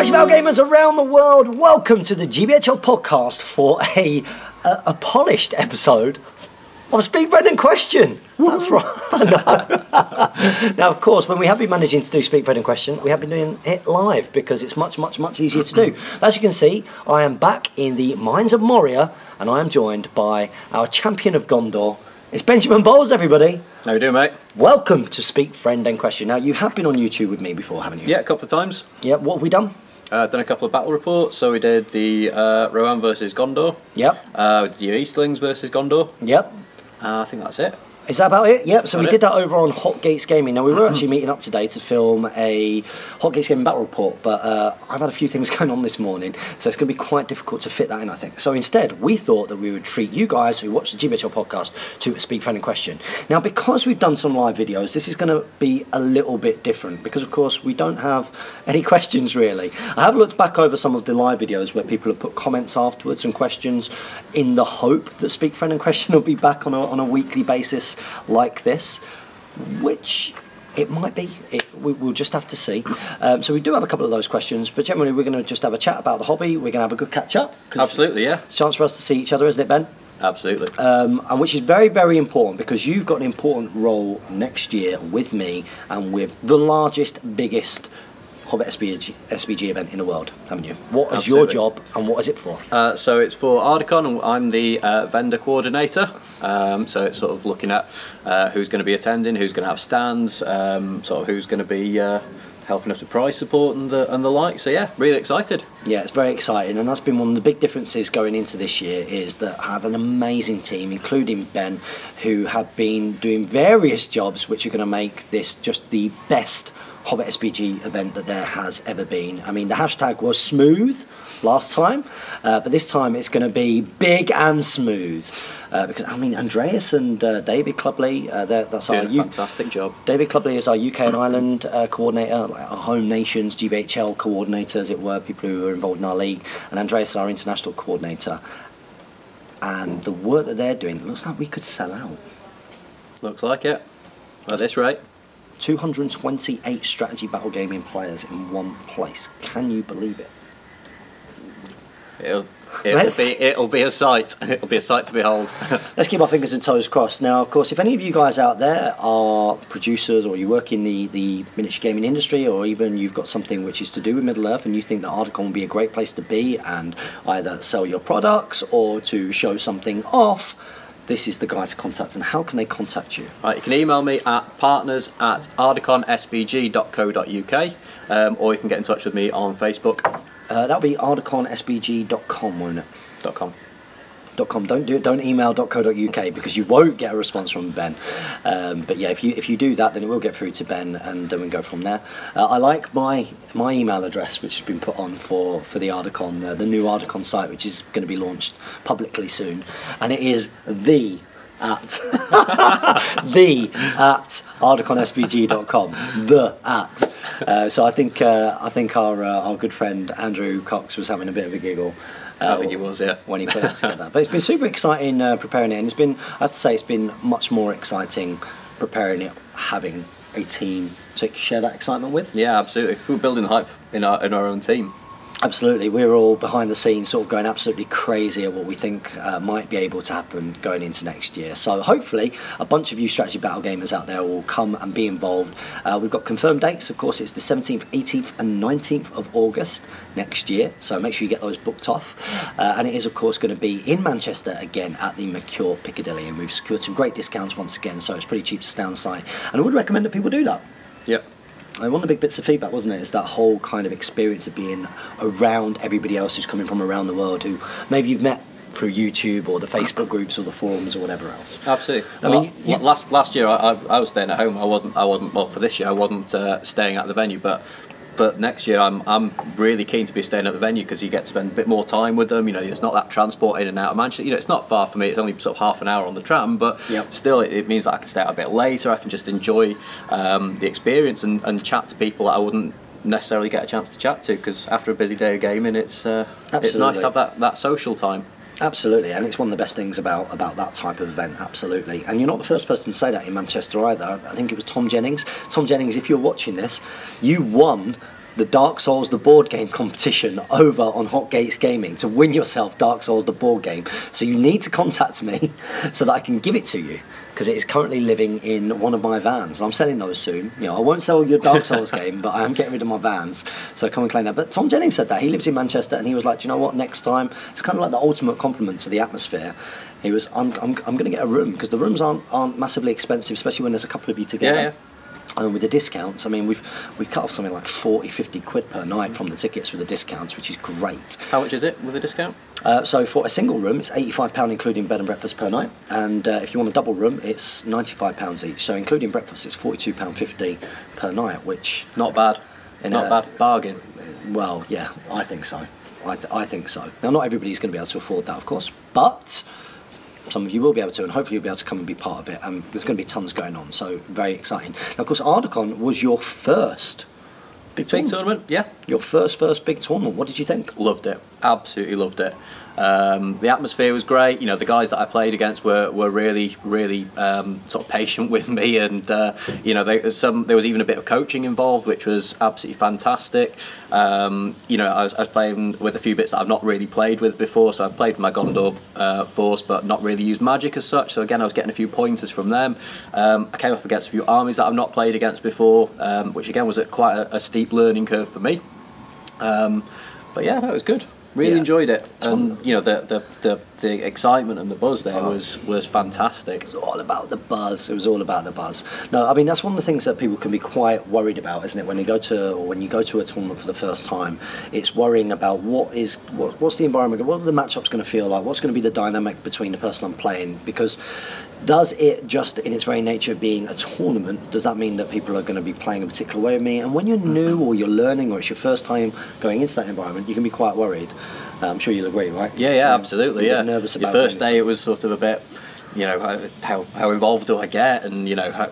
Strategy Battle gamers around the world, welcome to the GBHL podcast for a polished episode of Speak Friend and Question. That's right. Now, of course, when we have been managing to do Speak Friend and Question, we have been doing it live because it's much easier to do. As you can see, I am back in the Mines of Moria and I am joined by our champion of Gondor. It's Benjamin Bowles, everybody. How you doing, mate? Welcome to Speak Friend and Question. Now, you have been on YouTube with me before, haven't you? Yeah, a couple of times. Yeah, what have we done? Done a couple of battle reports. So we did the Rohan versus Gondor. Yep. We did the Eastlings versus Gondor. Yep. I think that's it. Is that about it? Yep, so we did that over on Hot Gates Gaming. Now, we were actually meeting up today to film a Hot Gates Gaming battle report, but I've had a few things going on this morning, so it's going to be quite difficult to fit that in, I think. So instead, we thought that we would treat you guys who watch the GBHL podcast to a Speak Friend and Question. Now, because we've done some live videos, this is going to be a little bit different, because, of course, we don't have any questions, really. I have looked back over some of the live videos where people have put comments afterwards and questions in the hope that Speak Friend and Question will be back on a weekly basis like this, which it might be. We'll just have to see. So we do have a couple of those questions, but generally we're going to just have a chat about the hobby. We're going to have a good catch up. Absolutely, yeah. It's a chance for us to see each other, isn't it, Ben? Absolutely. And which is very important because you've got an important role next year with me and with the largest, biggest Hobbit SBG event in the world, haven't you? What is your job and what is it for? So it's for Ardacon, and I'm the vendor coordinator. So it's sort of looking at who's going to be attending, who's going to have stands, sort of who's going to be helping us with prize support and the like. So yeah, really excited. Yeah, it's very exciting, and that's been one of the big differences going into this year is that I have an amazing team, including Ben, who have been doing various jobs which are going to make this just the best Hobbit SBG event that there has ever been. I mean, the hashtag was smooth last time, but this time it's going to be big and smooth. Because, I mean, Andreas and David Clubley, that's our... fantastic job. David Clubley is our UK and Ireland coordinator, like our home nations, GBHL coordinator, as it were, people who are involved in our league, and Andreas is our international coordinator. And the work that they're doing, it looks like we could sell out. Looks like it. At this rate. 228 strategy battle gaming players in one place. Can you believe it? It'll be a sight. It'll be a sight to behold. Let's keep our fingers and toes crossed. Now, of course, if any of you guys out there are producers or you work in the miniature gaming industry, or even you've got something which is to do with Middle-earth and you think that Ardacon would be a great place to be and either sell your products or to show something off, this is the guy to contact. And how can they contact you? Right, you can email me at partners@ardaconsbg.co.uk, or you can get in touch with me on Facebook. That'll be ardaconsbg.com, won't it? .com. .com. Don't email .co.uk because you won't get a response from Ben. But yeah, if you do that, then it will get through to Ben, and then we go from there. I like my email address, which has been put on for the Ardacon, the new Ardacon site, which is going to be launched publicly soon, and it is at ardaconsbg.com. So I think our good friend Andrew Cox was having a bit of a giggle. I think he was, yeah, when he put it together. But it's been super exciting preparing it, and I have to say, it's been much more exciting preparing it, having a team to share that excitement with. Yeah, absolutely. We're building hype in our own team. Absolutely, we're all behind the scenes sort of going absolutely crazy at what we think might be able to happen going into next year. So hopefully a bunch of you strategy battle gamers out there will come and be involved. We've got confirmed dates. Of course, it's the 17th, 18th and 19th of August next year, so make sure you get those booked off. And it is, of course, going to be in Manchester again at the Mercure Piccadilly, and we've secured some great discounts once again, so it's pretty cheap to stay on site, and I would recommend that people do that. Yep. One of the big bits of feedback, wasn't it, is that whole kind of experience of being around everybody else who's coming from around the world, who maybe you've met through YouTube or the Facebook groups or the forums or whatever else. Absolutely. I mean, last year I was staying at home. I wasn't. Well, for this year I wasn't staying at the venue, but next year I'm really keen to be staying at the venue because you get to spend a bit more time with them. You know, it's not that transport in and out of Manchester. You know, it's not far for me. It's only sort of half an hour on the tram, but still, it means that I can stay out a bit later. I can just enjoy the experience and chat to people that I wouldn't necessarily get a chance to chat to, because after a busy day of gaming, it's nice to have that social time. Absolutely, and it's one of the best things about that type of event, absolutely. And you're not the first person to say that in Manchester either. I think it was Tom Jennings. Tom Jennings, if you're watching this, you won the Dark Souls the board game competition over on Hot Gates Gaming to win yourself Dark Souls the board game. So you need to contact me so that I can give it to you, because it is currently living in one of my vans. I'm selling those soon. You know, I won't sell your Dark Souls game, but I am getting rid of my vans. So come and claim that. But Tom Jennings said that. He lives in Manchester, and he was like, do you know what, next time, it's kind of like the ultimate compliment to the atmosphere. He was, I'm going to get a room, because the rooms aren't massively expensive, especially when there's a couple of you together. Yeah. With the discounts, I mean, we cut off something like 40-50 quid per night from the tickets with the discounts, which is great. How much is it with a discount? So for a single room, it's £85 including bed and breakfast per night, and if you want a double room, it's £95 each. So including breakfast, it's £42.50 per night, which not bad. Not bad bargain. Well, yeah, I think so. I think so. Now, not everybody's going to be able to afford that, of course, but some of you will be able to, and hopefully you'll be able to come and be part of it. There's going to be tons going on, so very exciting. Now, of course, Ardacon was your first big tournament. Yeah. Your first big tournament. What did you think? Loved it. Absolutely loved it. The atmosphere was great. You know, the guys that I played against were really sort of patient with me, and you know, there was even a bit of coaching involved, which was absolutely fantastic. You know, I was playing with a few bits that I've not really played with before, so I've played with my Gondor force, but not really used magic as such. So again, I was getting a few pointers from them. I came up against a few armies that I've not played against before, which again was at quite a steep learning curve for me. But yeah, no, it was good. Really enjoyed it, and you know, the excitement and the buzz there was fantastic. It was all about the buzz. It was all about the buzz. No, I mean, that's one of the things that people can be quite worried about, isn't it? When you go to a tournament for the first time, it's worrying about what's the environment, what are the matchups going to feel like, what's going to be the dynamic between the person I'm playing, because does it, just in its very nature being a tournament, does that mean that people are going to be playing a particular way with me? And when you're new or you're learning or it's your first time going into that environment, you can be quite worried. I'm sure you'll agree, right? Yeah, absolutely. Yeah. Nervous about your first day, it was sort of a bit, you know, how involved do I get, and you know, how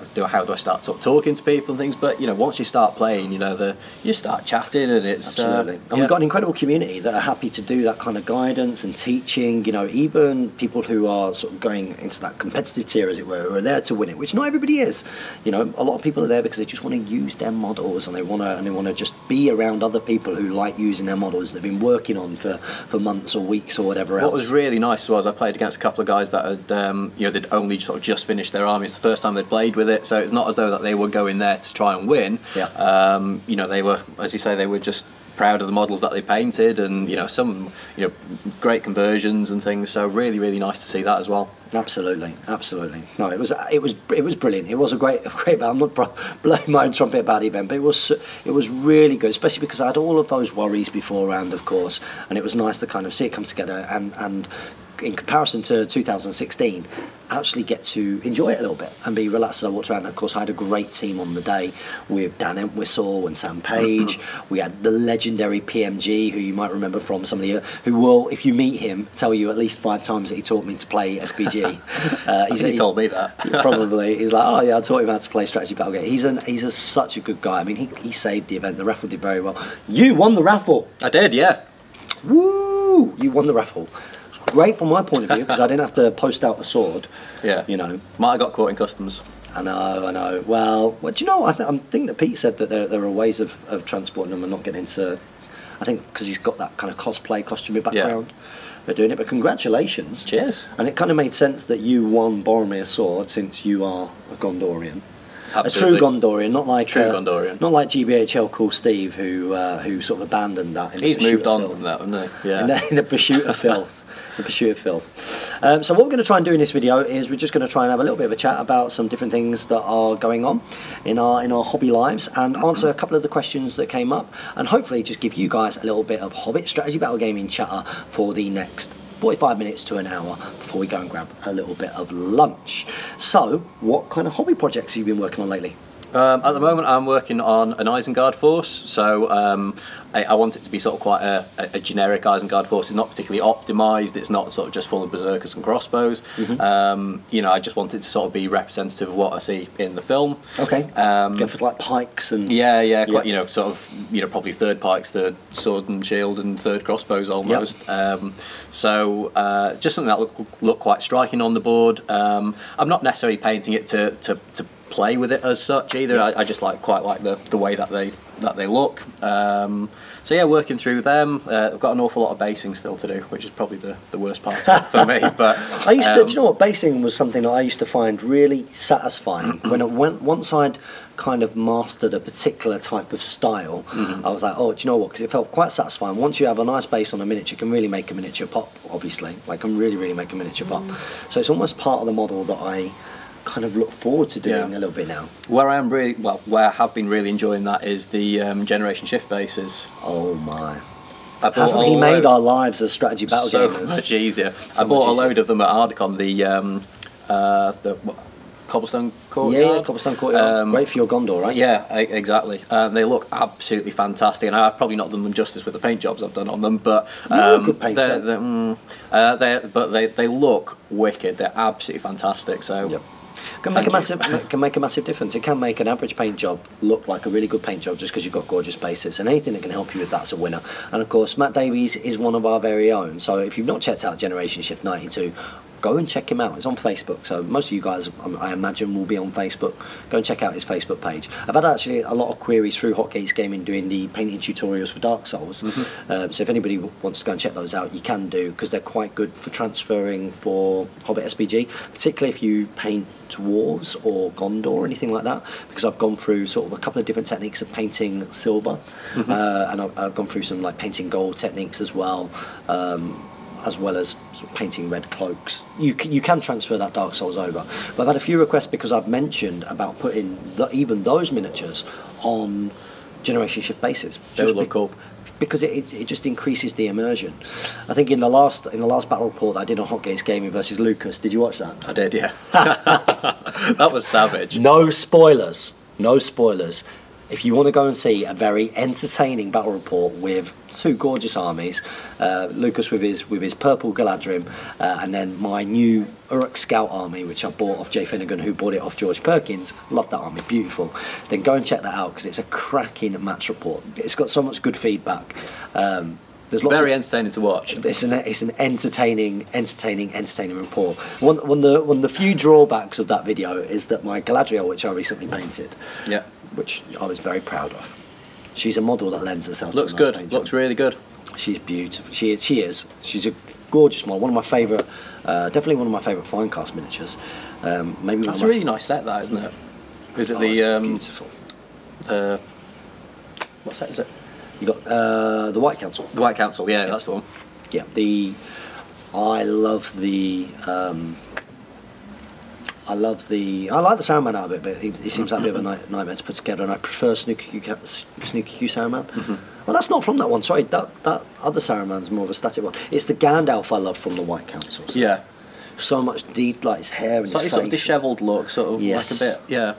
do I start sort of talking to people and things. But you know, once you start playing, you know, you start chatting, and it's absolutely. And we've got an incredible community that are happy to do that kind of guidance and teaching. You know, even people who are sort of going into that competitive tier, as it were, who are there to win it, which not everybody is. You know, a lot of people are there because they just want to use their models, and they want to just be around other people who like using their models they've been working on for months or weeks or whatever else. What was really nice was I played against a couple of guys that had you know, they'd only sort of just finished their army. It's the first time they'd played with it, so it's not as though that they were going there to try and win. Yeah. You know, they were, as you say, they were just proud of the models that they painted, and you know, some, you know, great conversions and things. So really nice to see that as well. Absolutely. No, it was brilliant. It was a great. I'm not blowing my own trumpet about the event, but it was really good, especially because I had all of those worries beforehand, of course, and it was nice to kind of see it come together and in comparison to 2016, actually get to enjoy it a little bit and be relaxed as I walked around. Of course, I had a great team on the day with Dan Entwistle and Sam Page. We had the legendary PMG, who you might remember from some of the who will, if you meet him, tell you at least 5 times that he taught me to play SBG. He told me that. Probably. He's like, oh yeah, I taught him how to play strategy battle game. He's such a good guy. I mean, he saved the event. The raffle did very well. You won the raffle. I did, yeah. Woo! You won the raffle. Great from my point of view, because I didn't have to post out a sword. Yeah. You know. Might have got caught in customs. I know. Well, do you know, I think that Pete said that there are ways of transporting them and not getting into, I think because he's got that kind of costuming background. Yeah. They're doing it, but congratulations. Cheers. And it kind of made sense that you won Boromir's sword, since you are a Gondorian. Absolutely. A true Gondorian, not like Gondorian. Not like GBHL Cool Steve, who sort of abandoned that. He's moved on from that, hasn't he? Yeah. In the pursuit of filth. The pursuit of filth. So what we're going to try and do in this video is we're just going to try and have a little bit of a chat about some different things that are going on in our hobby lives, and answer a couple of the questions that came up, and hopefully just give you guys a little bit of Hobbit strategy battle gaming chatter for the next 45 minutes to an hour before we go and grab a little bit of lunch. So, what kind of hobby projects have you been working on lately? At the moment, I'm working on an Isengard force, so I want it to be sort of quite a generic Isengard force. It's not particularly optimised. It's not sort of just full of berserkers and crossbows. Mm-hmm. You know, I just want it to sort of be representative of what I see in the film. Okay. Go for like pikes and quite, you know, sort of, you know, probably third pikes, third sword and shield, and third crossbows almost. Yep. So just something that look quite striking on the board. I'm not necessarily painting it to play with it as such either. I just quite like the way that that they look. So yeah, working through them. I've got an awful lot of basing still to do, which is probably the worst part of it for me. But I used to, do you know what, basing was something that I used to find really satisfying once I'd kind of mastered a particular type of style. I was like, oh, do you know what? Because it felt quite satisfying. Once you have a nice base on a miniature, it can really make a miniature pop. Obviously, like, can really make a miniature pop. So it's almost part of the model that I kind of look forward to doing a little bit now. Where I have been really enjoying that is the generation shift bases. Oh my. Hasn't he made our lives as strategy battle gamers so much easier? I bought a load of them at Ardicon, the Cobblestone Courtyard. Yeah, Cobblestone Courtyard. Great for your Gondor, right? Yeah, exactly. They look absolutely fantastic, and I've probably not done them justice with the paint jobs I've done on them, but good painter. They look wicked. They're absolutely fantastic. So. Yep. Can make a massive difference. It can make an average paint job look like a really good paint job just because you've got gorgeous bases, and anything that can help you with that's a winner. And of course, Matt Davies is one of our very own. So if you've not checked out Generation Shift 92, go and check him out. It's on Facebook, so most of you guys, I imagine, will be on Facebook. Go and check out his Facebook page. I've had actually a lot of queries through Hotgates Gaming doing the painting tutorials for Dark Souls. So if anybody wants to go and check those out, you can do, because they're quite good for transferring for Hobbit SBG, particularly if you paint dwarves or Gondor or anything like that, because I've gone through sort of a couple of different techniques of painting silver, and I've gone through some like painting gold techniques as well. As well as painting red cloaks. You can transfer that Dark Souls over. But I've had a few requests because I've mentioned about putting even those miniatures on Generation Shift bases. They would look cool. Because it just increases the immersion. I think in the last battle report I did on Hotgates Gaming versus Lucas, did you watch that? I did, yeah. That was savage. No spoilers. No spoilers. If you want to go and see a very entertaining battle report with two gorgeous armies, Lucas with his purple Galadrim, and then my new Uruk Scout army, which I bought off Jay Finnegan, who bought it off George Perkins. Love that army, beautiful. Then go and check that out, because it's a cracking match report. It's got so much good feedback. There's lots very entertaining to watch. It's an entertaining report. One of the few drawbacks of that video is that my Galadriel, which I recently painted, which I was very proud of. She's a model that lends herself. Looks to a nice good. paint Looks job. really good. She's beautiful. She is. She's a gorgeous model. One of my favourite. Definitely one of my favourite Finecast miniatures. Maybe that's a really nice set, that, isn't it? Is it beautiful. What set is it? You got the White Council. The White Council. Yeah, that's the one. Yeah. I like the Soundman out of it, but he seems like a bit of a nightmare to put together, and I prefer Snooky Q Soundman. Well, that's not from that one, sorry, that other Saruman's more of a static one. It's the Gandalf I love from the White Council. So. Yeah. So much like his hair and his face. Sort of dishevelled look, sort of like a bit, yeah.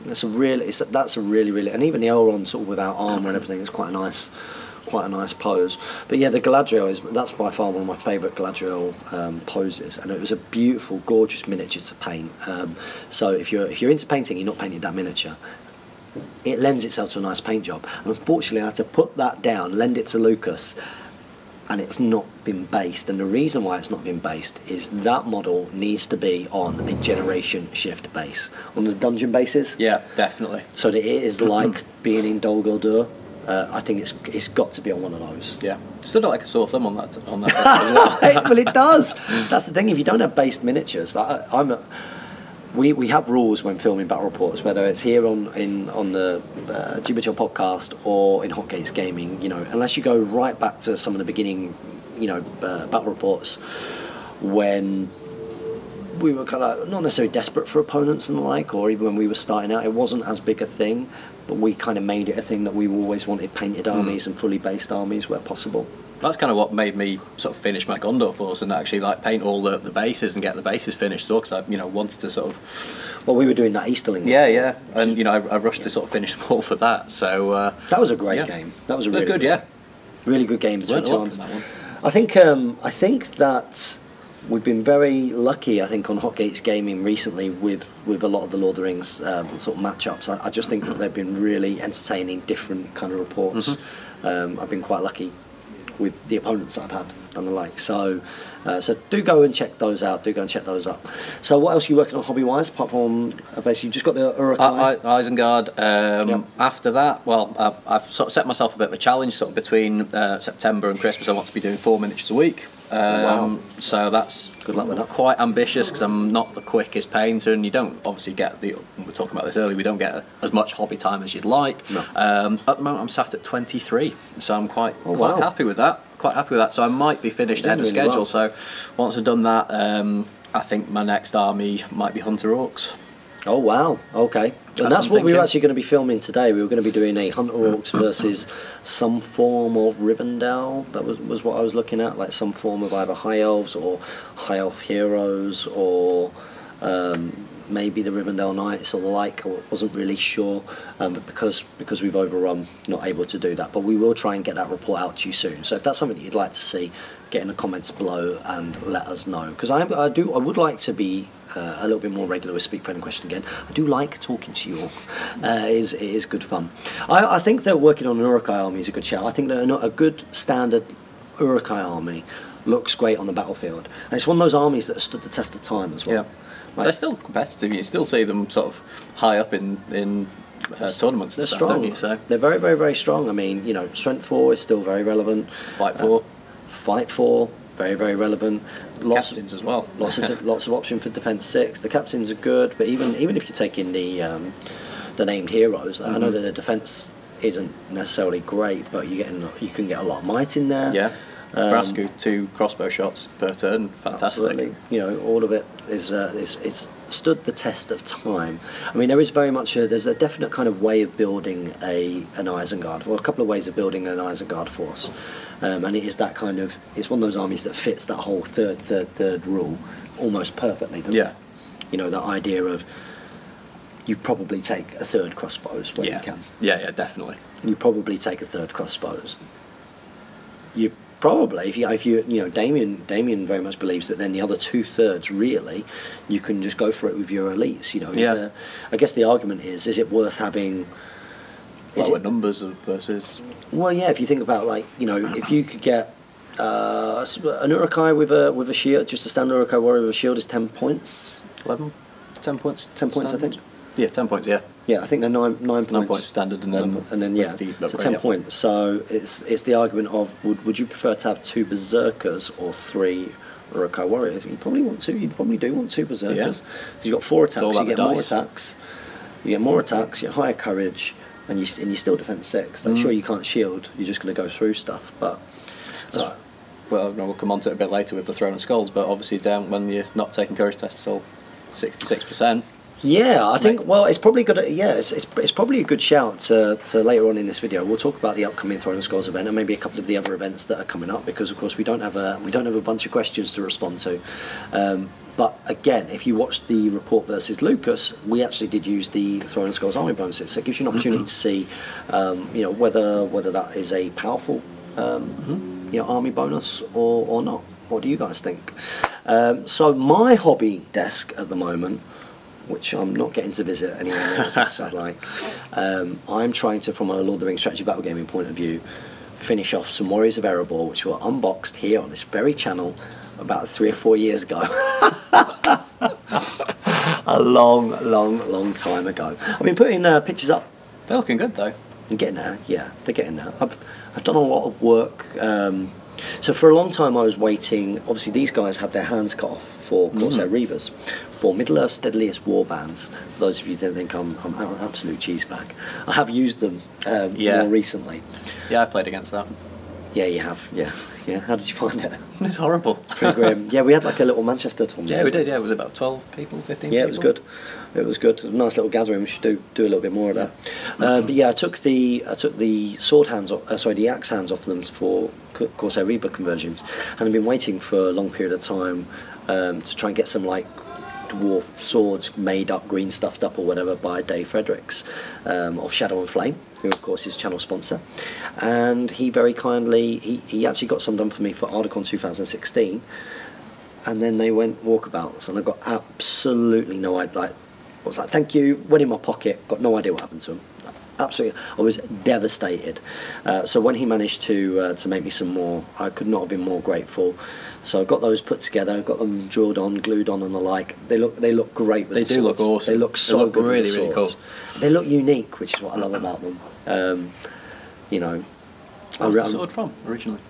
That's a really, and even the Elrond sort of without armour and everything is quite a nice pose. But yeah, the Galadriel that's by far one of my favourite Galadriel poses, and it was a beautiful, gorgeous miniature to paint. So if you're into painting, you're not painting that miniature, it lends itself to a nice paint job. And unfortunately, I had to put that down, lend it to Lucas, and it's not been based. And the reason why it's not been based is that model needs to be on a Generation Shift base, on the dungeon bases. Yeah, definitely. So that it is like being in Dol Guldur. I think it's got to be on one of those. Yeah, still got like a sore thumb on that as well. Well, it does. That's the thing. If you don't have based miniatures, we have rules when filming battle reports, whether it's here on the GBHL podcast or in Hotgates Gaming. You know, unless you go right back to some of the beginning, battle reports when we were kind of not necessarily desperate for opponents and the like, or even when we were starting out, it wasn't as big a thing. But we kind of made it a thing that we always wanted painted armies and fully based armies where possible. That's kind of what made me sort of finish my Gondor Force and actually like paint all the bases and get the bases finished. So, because I wanted to sort of. Well, we were doing that Easterling. Yeah, and I rushed to sort of finish them all for that. So that was a great game. That was a really good, really good game between two armies. I think that. We've been very lucky, I think, on Hotgates Gaming recently with a lot of the Lord of the Rings sort of matchups. I just think that they've been really entertaining, different kind of reports. I've been quite lucky with the opponents that I've had. and the like. So so do go and check those out. Do go and check those up. So what else are you working on hobby-wise, apart from basically you've just got the Uruk-hai? Isengard. Yep. After that, well, I've sort of set myself a bit of a challenge. Sort of between September and Christmas, I want to be doing 4 miniatures a week. Wow. So that's Good luck with that. quite ambitious because I'm not the quickest painter, and you don't obviously get the. We were talking about this earlier. We don't get as much hobby time as you'd like. No. At the moment, I'm sat at 23, so I'm quite wow. happy with that. Quite happy with that. So I might be finished ahead of really schedule. well. So once I've done that, I think my next army might be Hunter Orcs. Oh wow, okay. And that's what we were actually going to be filming today. We were going to be doing a Hunter Orcs versus some form of Rivendell. That was what I was looking at, like some form of either High Elves or High Elf Heroes or maybe the Rivendell Knights or the like. I wasn't really sure, but because we've overrun, not able to do that. But we will try and get that report out to you soon. So if that's something that you'd like to see, get in the comments below and let us know. Because I would like to be a little bit more regular with Speak Friend and Question again. I do like talking to you all. It is good fun. I think that working on an Uruk-hai army is a good shout. I think that a good standard Uruk-hai army looks great on the battlefield. And it's one of those armies that have stood the test of time as well. Yeah. They're still competitive. You still see them sort of high up in tournaments and stuff, strong. don't you? So they're very, very, very strong. I mean, strength 4 is still very relevant. Fight 4. Fight 4, very, very relevant. Captains as well. lots of option for defense 6. The captains are good, but even if you take in the named heroes, I know that the defense isn't necessarily great, but you can get a lot of might in there. Yeah. Brasku, 2 crossbow shots per turn, fantastic. Absolutely. All of it is it's stood the test of time. I mean, there is very much there's a definite kind of way of building an Isengard, or a couple of ways of building an Isengard force, and it is that kind of, it's one of those armies that fits that whole third rule almost perfectly, doesn't it? That idea of you probably take a third crossbows when you can. Yeah, definitely. You probably take a third crossbows. You probably, if you Damien very much believes that then the other 2/3 really, you can just go for it with your elites. I guess the argument is it worth having? What numbers versus? Well, yeah. If you think about if you could get an Uruk-hai with a shield, just a standard Uruk-hai warrior with a shield is 10 points. 11, 10 points. 10 points, I think. Yeah, 10 points. Yeah. Yeah, I think they're 9 points. 9 points standard, and then yeah, so 10 points. So it's the argument of would you prefer to have 2 berserkers or 3 Uruk-hai warriors? You probably want 2. You probably do want 2 berserkers. Because you've got 4 attacks. You get more attacks. You get more attacks. You get higher courage, and you still defend 6. Like, sure, you can't shield. You're just going to go through stuff, but. Well, we'll come on to it a bit later with the Throne of Skulls, but obviously down when you're not taking courage tests till 66%. Yeah, I think. Well, it's probably good. Yeah, it's probably a good shout to later on in this video. We'll talk about the upcoming Throne of Skulls event and maybe a couple of the other events that are coming up, because of course we don't have a bunch of questions to respond to. But again, if you watch the report versus Lucas, we actually did use the Throne of Skulls army bonuses, so it gives you an opportunity to see, whether that is a powerful, army bonus or not. What do you guys think? So my hobby desk at the moment, which I'm not getting to visit anywhere near as much as I'd like. I'm trying to, from a Lord of the Rings strategy battle gaming point of view, finish off some Warriors of Erebor, which were unboxed here on this very channel about 3 or 4 years ago. A long time ago. I've been putting pictures up. They're looking good though. They're getting there, yeah, they're getting there. I've done a lot of work. So for a long time I was waiting. Obviously these guys had their hands cut off for Corsair Reavers, for Middle-earth's deadliest warbands. For those of you that think I'm an absolute cheesebag, I have used them more recently. Yeah, I played against that. Yeah, you have. Yeah. How did you find it? It's horrible. Pretty grim. Yeah, we had like a little Manchester tournament. Yeah, we did. Yeah, it was about 12 people, 15 people. Yeah, it was good. It was good. A nice little gathering. We should do a little bit more of that. But yeah, I took the sword hands off, the axe hands off them for Corsair Reaver conversions, and I've been waiting for a long period of time to try and get some like dwarf swords made up, green stuffed up or whatever by Dave Fredericks of Shadow and Flame, who of course is channel sponsor, and he very kindly he actually got some done for me for Ardacon 2016, and then they went walkabouts, and I got absolutely no idea. Like, I was like, thank you, went in my pocket, got no idea what happened to them. Absolutely, I was devastated. So when he managed to make me some more, I could not have been more grateful. So I got those put together, got them drilled on, glued on, and the like. They look great with the swords. They do look awesome. They look so good. Really, with the really swords. cool. They look unique, which is what I love about them. You know, where's the sword from originally?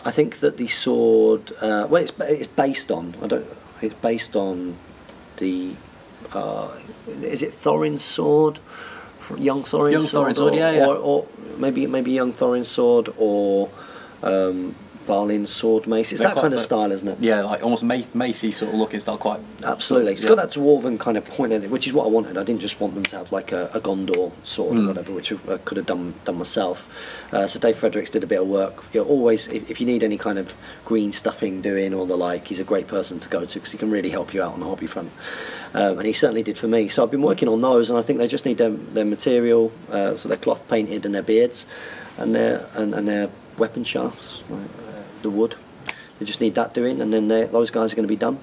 I think that the sword, well, it's based on. It's based on the. Is it Thorin's sword? Young Thorin's sword, or maybe young Thorin's sword, or Balin's sword mace. It's that kind of style, isn't it? Yeah, like almost macy sort of looking style. Quite absolutely. It's got that dwarven kind of point in it, which is what I wanted. I didn't just want them to have like a Gondor sword or whatever, which I could have done myself. So Dave Fredericks did a bit of work. You know, always, if you need any kind of green stuffing doing or the like, he's a great person to go to because he can really help you out on the hobby front. And he certainly did for me. So I've been working on those, and I think they just need their material, so they're cloth painted, and their beards, and their weapon shafts, the wood. They just need that doing, and then those guys are going to be done.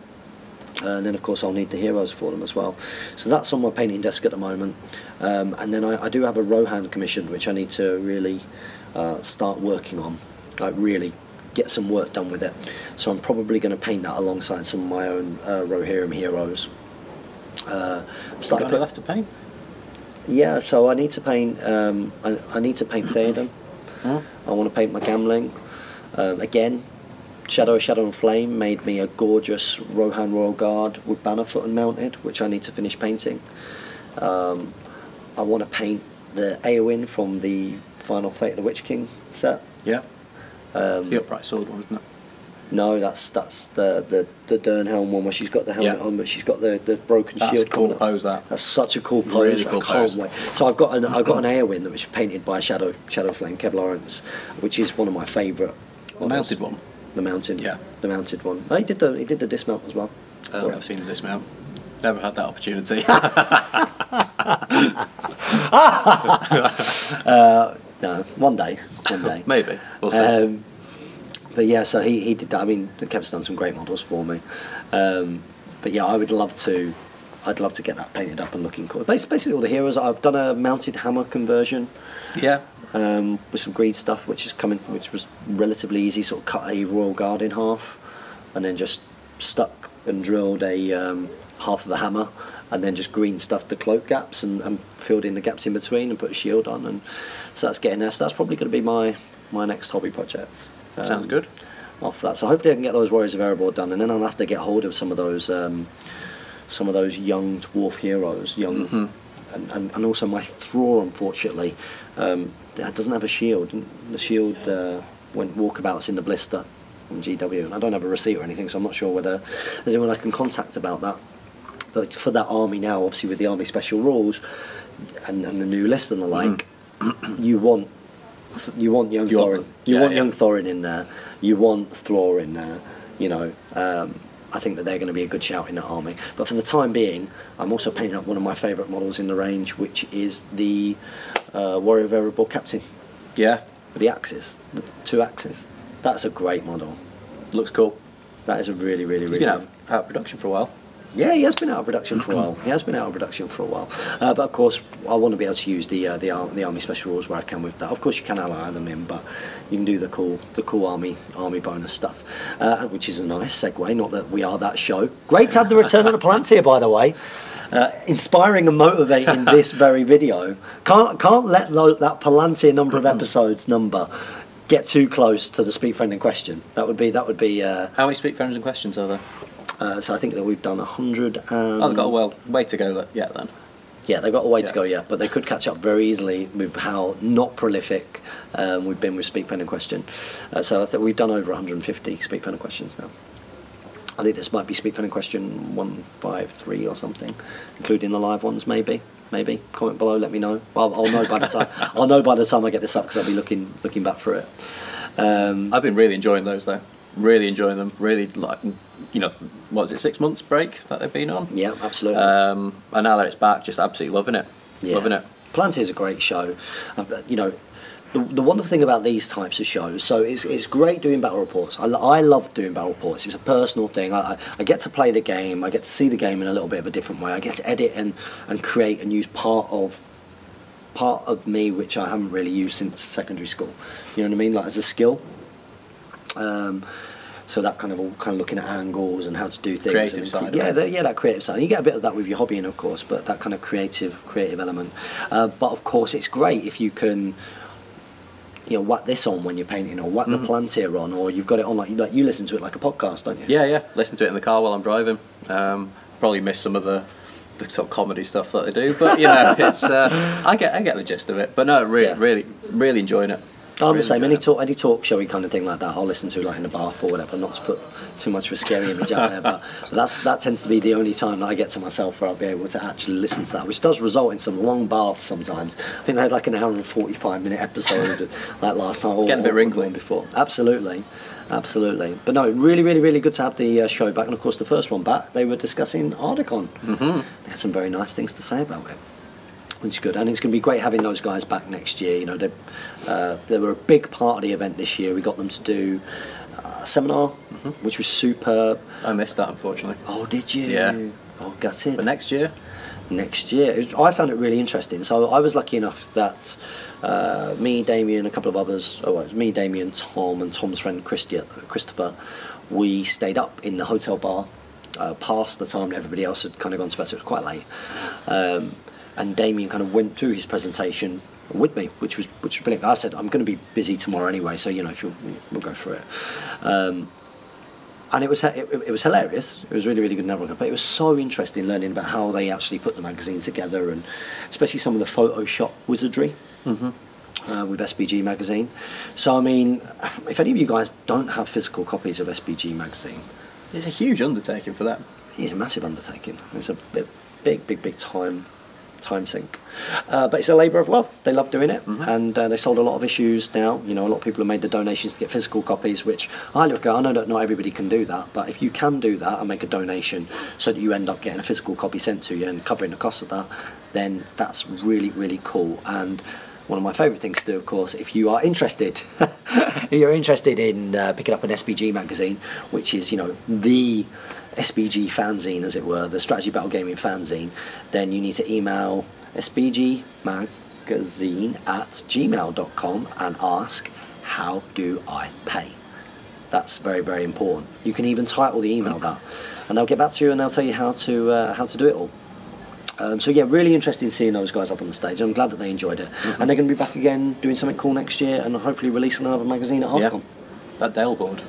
And then of course I'll need the heroes for them as well. So that's on my painting desk at the moment. And then I do have a Rohan commission, which I need to really start working on, like really get some work done with it. So I'm probably going to paint that alongside some of my own Rohirrim heroes. Got left to paint? Yeah, so I need to paint. I need to paint Theoden. I want to paint my Gamling. Again, Shadow and Flame made me a gorgeous Rohan Royal Guard with Bannerfoot and mounted, which I need to finish painting. I want to paint the Eowyn from the Final Fate of the Witch King set. Yeah. It's the upright sword one, isn't it? No, that's the Dernhelm one where she's got the helmet on, but she's got the broken shield. That's a cool pose. That's such a cool pose. Really cool pose. Wait. So I've got an Eowyn that was painted by Shadow Flame Kevlar Ents, which is one of my favourite. The mounted one. The mounted. Yeah. The mounted one. Oh, he did the dismount as well. I've seen the dismount. Never had that opportunity. No, one day. Maybe. We'll see. But yeah, so he did that. I mean, Kev's done some great models for me. But yeah, I'd love to get that painted up and looking cool. Basically, all the heroes. I've done a mounted hammer conversion. Yeah. With some green stuff, which was relatively easy. Sort of cut a Royal Guard in half, and then just stuck and drilled a half of the hammer, and then just green stuffed the cloak gaps and filled in the gaps in between and put a shield on. And so that's getting there. So that's probably going to be my next hobby project. Sounds good. After that, so hopefully I can get those Warriors of Erebor done, and then I'll have to get hold of some of those young dwarf heroes, and also my Thrall, unfortunately, doesn't have a shield. The shield went walkabouts in the blister on GW, and I don't have a receipt or anything, so I'm not sure whether there's anyone I can contact about that. But for that army now, obviously with the army special rules and the new list and the like, you want young Thorin. You want young Thorin in there. You want Thrall in there. You know, I think that they're going to be a good shout in that army. But for the time being, I'm also painting up one of my favourite models in the range, which is the Warrior of Erebor Captain. Yeah. With the axes, the 2 axes. That's a great model. Looks cool. That is a really. He's been out of production for a while. Yeah, he has been out of production for a while. But of course, I want to be able to use the army special rules where I can with that. Of course, you can ally them in, but you can do the cool army bonus stuff, which is a nice segue. Not that we are that show. Great to have the return of the Palantir, by the way. Inspiring and motivating this very video. Can't let that Palantir number of episodes get too close to the Speak Friend in question. That would be. How many Speak Friends in questions are there? So I think that we've done 100. They've got a way to go yet then. Yeah, they've got a way to go yet, but they could catch up very easily with how not prolific we've been with Speak Pen and Question. So I think we've done over 150 Speak Pen and Questions now. I think this might be Speak Pen and Question 153 or something, including the live ones, maybe. Comment below, let me know. Well, I'll know by the time. I'll know by the time I get this up because I'll be looking back for it. I've been really enjoying those though. Really enjoying them. Really what was it, 6 months break that they've been on? Yeah, absolutely. And now that it's back, just absolutely loving it. Yeah. Loving it. Palantir is a great show. the wonderful thing about these types of shows, so it's great doing battle reports. I love doing battle reports. It's a personal thing. I get to play the game. I get to see the game in a little bit of a different way. I get to edit and create and use part of me which I haven't really used since secondary school. You know what I mean? Like as a skill. So that kind of looking at angles and how to do things. Creative side. Yeah, that creative side. You get a bit of that with your hobbying, of course, but that kind of creative element. But of course, it's great if you can, whack this on when you're painting, or whack the Palantir on, or you've got it on like you listen to it like a podcast, don't you? Yeah. Listen to it in the car while I'm driving. Probably miss some of the sort of comedy stuff that they do, but it's I get the gist of it. But no, really enjoying it. I'm the same. Any talk showy kind of thing like that, I'll listen to like in a bath or whatever. Not to put too much of a scary image out there, but that tends to be the only time that I get to myself where I'll be able to actually listen to that, which does result in some long baths sometimes. I think they had like an hour and 45-minute episode like last time. Getting a bit wrinkly before. Absolutely. But no, really good to have the show back, and of course the first one back. They were discussing Ardacon. They had some very nice things to say about it, which is good, and it's going to be great having those guys back next year. They were a big part of the event this year. We got them to do a seminar, which was superb. I missed that, unfortunately. Oh, did you? Yeah. Oh, gutted. But next year? I found it really interesting. So I was lucky enough that me, Damien, a couple of others, it was me, Damien, Tom, and Tom's friend Christopher, we stayed up in the hotel bar past the time that everybody else had kind of gone to bed, so it was quite late. And Damien kind of went through his presentation with me, which was brilliant. I said I'm going to be busy tomorrow anyway, so if we'll go through it. And it was hilarious. It was really good and everything. But it was so interesting learning about how they actually put the magazine together, and especially some of the Photoshop wizardry with SBG magazine. So I mean, if any of you guys don't have physical copies of SBG magazine, it's a huge undertaking for them. It's a massive undertaking. It's a big time sink, but it's a labour of love. They love doing it, and they sold a lot of issues now. A lot of people have made the donations to get physical copies, which I look at. I know that not everybody can do that, but if you can do that and make a donation so that you end up getting a physical copy sent to you and covering the cost of that, then that's really cool. And one of my favourite things to do, of course, if you are interested, in picking up an SBG magazine, which is the SBG fanzine, as it were, the strategy battle gaming fanzine, then you need to email sbgmagazine@gmail.com and ask, how do I pay? That's very important. You can even title the email that, and they'll get back to you and they'll tell you how to do it all. So yeah, really interested seeing those guys up on the stage. I'm glad that they enjoyed it, and they're going to be back again doing something cool next year, and hopefully releasing another magazine at Ardacon. That Dale board,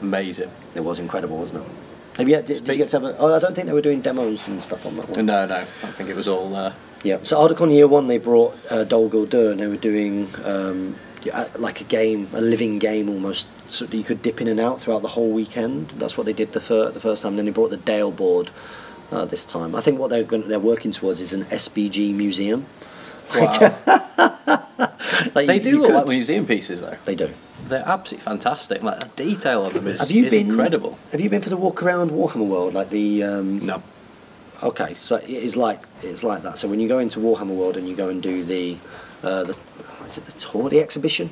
amazing. It was incredible, wasn't it? Did you get to have a... Oh, I don't think they were doing demos and stuff on that one. No, I think it was all... Yeah, so Ardacon Year 1, they brought Dol Guldur, and they were doing like a living game almost, so that you could dip in and out throughout the whole weekend. That's what they did the first time. Then they brought the Dale board this time. I think what they're working towards is an SBG museum. Wow. They do look like museum pieces, though. They do. They're absolutely fantastic. Like, the detail on them is incredible. Have you been for the walk around Warhammer World? Like the No. Okay, so it's like that. So when you go into Warhammer World and you go and do the exhibition,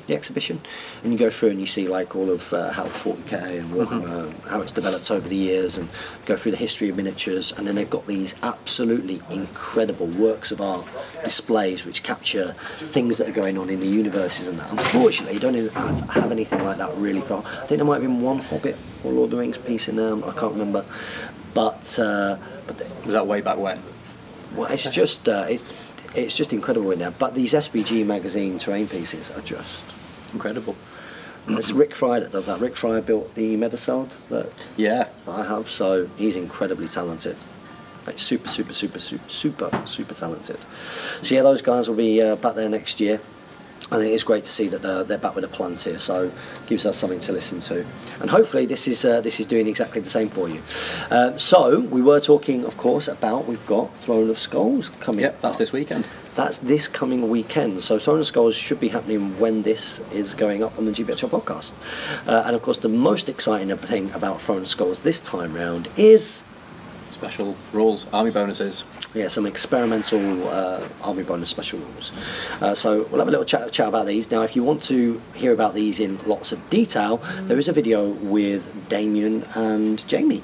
and you go through and you see like all of how 40k and Warhammer, how it's developed over the years, and go through the history of miniatures, and then they've got these absolutely incredible works of art displays which capture things that are going on in the universes and that. Unfortunately, you don't even have anything like that really far. I think there might have been one Hobbit or Lord of the Rings piece in there. I can't remember, but was that way back when? Well, it's just incredible in there. But these SBG magazine terrain pieces are just incredible. It's Rick Fry that does that. Rick Fry built the Mediceld that I have, so he's incredibly talented. Like super talented. So yeah, those guys will be back there next year. And it is great to see that they're back with a Palantir, so gives us something to listen to, and hopefully this is doing exactly the same for you. So we were talking, of course, about we've got Throne of Skulls coming. Yep, that's this weekend. That's this coming weekend. So Throne of Skulls should be happening when this is going up on the GBHL podcast. And of course, the most exciting thing about Throne of Skulls this time round is special rules, army bonuses. Yeah, some experimental army bonus special rules. So we'll have a little chat about these. Now, if you want to hear about these in lots of detail, there is a video with Damien and Jamie,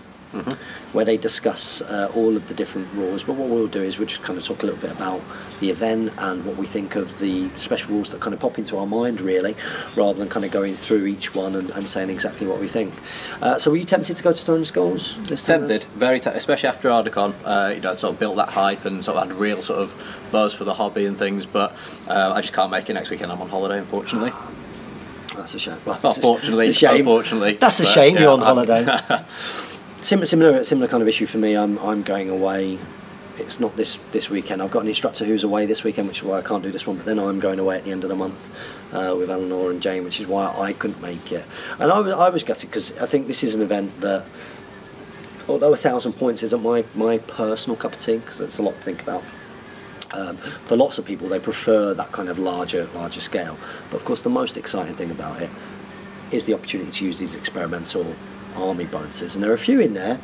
where they discuss all of the different rules. But what we'll do is we'll just kind of talk a little bit about the event and what we think of the special rules that kind of pop into our mind, really, rather than kind of going through each one and saying exactly what we think. So were you tempted to go to Throne Skulls? Tempted, very especially after Ardacon. Sort of built that hype and sort of had a real sort of buzz for the hobby and things. But I just can't make it next weekend. I'm on holiday, unfortunately. That's a shame. Well, unfortunately, it's a shame. Unfortunately, that's a shame. You're on holiday. Similar kind of issue for me. I'm going away. It's not this weekend. I've got an instructor who's away this weekend, which is why I can't do this one. But then I'm going away at the end of the month with Eleanor and Jane, which is why I couldn't make it. And I was gutted because I think this is an event that, although 1,000 points isn't my personal cup of tea, because it's a lot to think about. For lots of people, they prefer that kind of larger scale. But of course, the most exciting thing about it is the opportunity to use these experimental army bonuses, and there are a few in there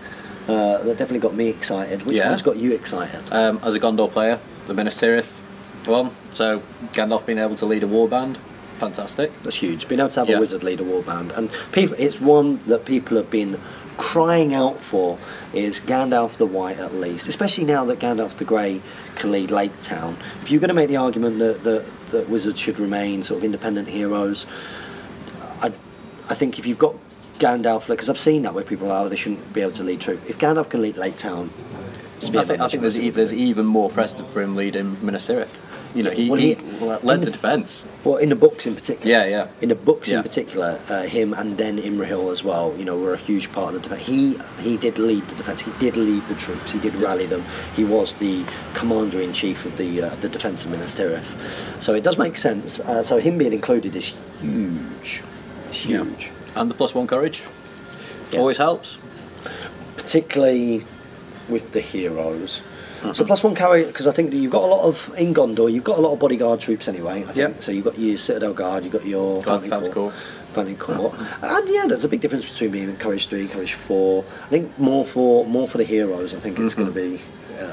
that definitely got me excited. Which one's got you excited? As a Gondor player, the Minas Tirith one. So Gandalf being able to lead a warband, fantastic. That's huge. Being able to have a wizard lead a warband, and it's one that people have been crying out for. Is Gandalf the White at least, especially now that Gandalf the Grey can lead Lake Town. If you're going to make the argument that wizards should remain sort of independent heroes, I think if you've got Gandalf, because I've seen that where people are, they shouldn't be able to lead troop. If Gandalf can lead Lake Town, I think there's even more precedent for him leading Minas Tirith. He led the defence. Well, in the books in particular. Yeah. In the books in particular, him and then Imrahil as well, were a huge part of the defence. He did lead the defence. He did lead the troops. He did rally them. He was the commander-in-chief of the defence of Minas Tirith. So it does make sense. So him being included is huge. It's huge. Yeah. And the +1 courage always helps, particularly with the heroes. So +1 courage, because I think that you've got a lot of in Gondor. You've got a lot of bodyguard troops anyway. I think. So you've got your Citadel Guard. You've got your Fanning Corps. And there's a big difference between being courage 3, courage 4. I think more for the heroes. I think it's going to be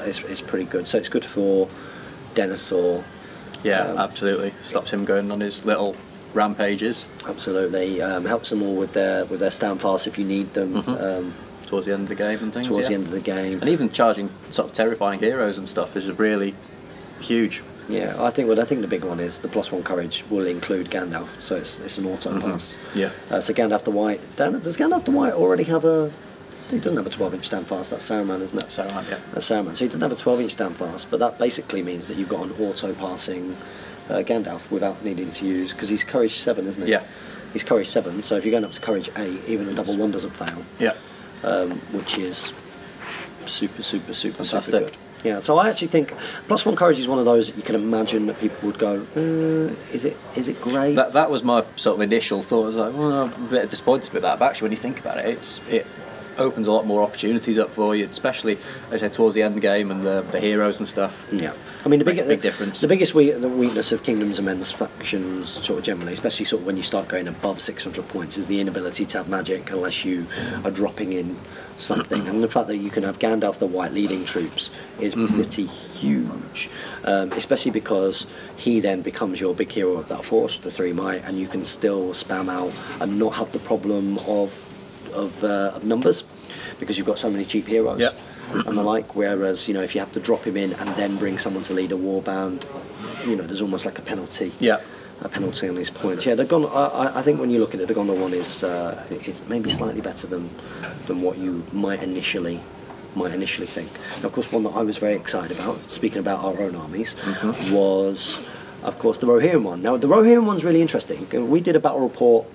it's pretty good. So it's good for Denethor. Yeah, absolutely. Stops him going on his little rampages. Absolutely. Helps them all with their stand-fast if you need them. Towards the end of the game and things. Towards the end of the game. And even charging sort of terrifying heroes and stuff is really huge. Yeah, I think the big one is the +1 courage will include Gandalf, so it's an auto pass. Yeah. So Gandalf the White. Does Gandalf the White already have a? He doesn't have a 12-inch stand-fast. That's Saruman, isn't it? Saruman, yeah. That's Saruman. So he doesn't have a 12-inch stand-fast, but that basically means that you've got an auto-passing Gandalf without needing to use, because he's courage 7, isn't he? Yeah. He's courage 7, so if you're going up to courage 8, even a double 1 doesn't fail. Yeah. Which is super Fantastic. good. Yeah, so I actually think +1 courage is one of those that you can imagine that people would go, is it great? That was my sort of initial thought. I was like, I'm a bit disappointed with that. But actually, when you think about it, it opens a lot more opportunities up for you, especially as I say, towards the end game and the heroes and stuff. Yeah, I mean the big difference. The biggest weakness of Kingdoms of Men's factions, sort of generally, especially sort of when you start going above 600 points, is the inability to have magic unless you are dropping in something. And the fact that you can have Gandalf the White leading troops is pretty huge, especially because he then becomes your big hero of that force with the 3 might, and you can still spam out and not have the problem of numbers, because you've got so many cheap heroes and the like. Whereas if you have to drop him in and then bring someone to lead a warband, there's almost like a penalty. A penalty on his points. Yeah, I think when you look at it, the Gondor one is maybe slightly better than what you might initially think. Now, of course, one that I was very excited about, speaking about our own armies, was of course the Rohan one. Now, the Rohan one's really interesting. We did a battle report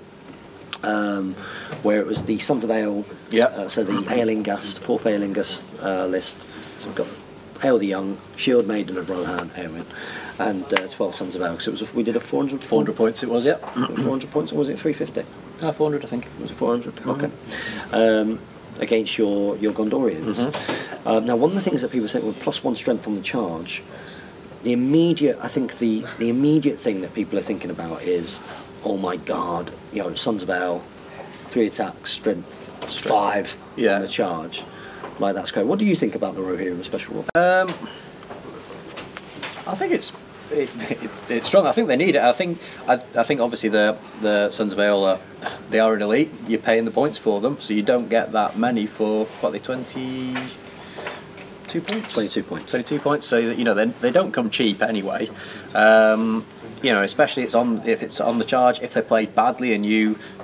where it was the Sons of Ale, so the Aelingast, 4th Aelingast list. So we've got Ale the Young, Shield Maiden of Rohan, Eowyn, and 12 Sons of Ale. So we did a 400 points it was, 400 points, or was it 350? 400 I think. Was it 400? Okay. Against your Gondorians. Now, one of the things that people say, with +1 strength on the charge, the immediate thing that people are thinking about is, oh my god, Sons of Ale, 3 attacks, strength 5 on the charge. like that's great. What do you think about the Rohirrim special rule? I think it's strong. I think they need it. I think obviously the Sons of Aeol they are an elite. You're paying the points for them, so you don't get that many for what, they 22 points. 22 points. 22 points. So you know they don't come cheap anyway. You know, especially if it's on the charge. If they're played badly and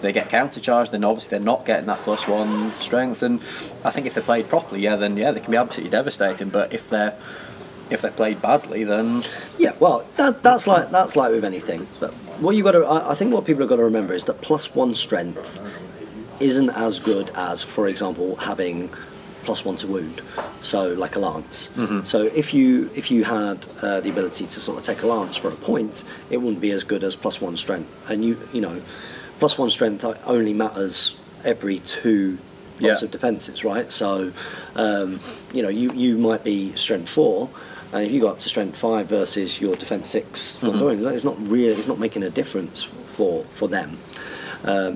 they get counter charged, then obviously they're not getting that +1 strength. And I think if they're played properly, then they can be absolutely devastating. But if they're played badly, then well, that's like with anything. But what you got to, I think, what people have got to remember is that +1 strength isn't as good as, for example, having +1 to wound. So like a lance. So if you had the ability to sort of take a lance for a point, it wouldn't be as good as +1 strength. And you know, +1 strength only matters every 2 points of defences, right? So you know, you might be strength 4. And if you go up to strength 5 versus your defense 6, it's not making a difference for them.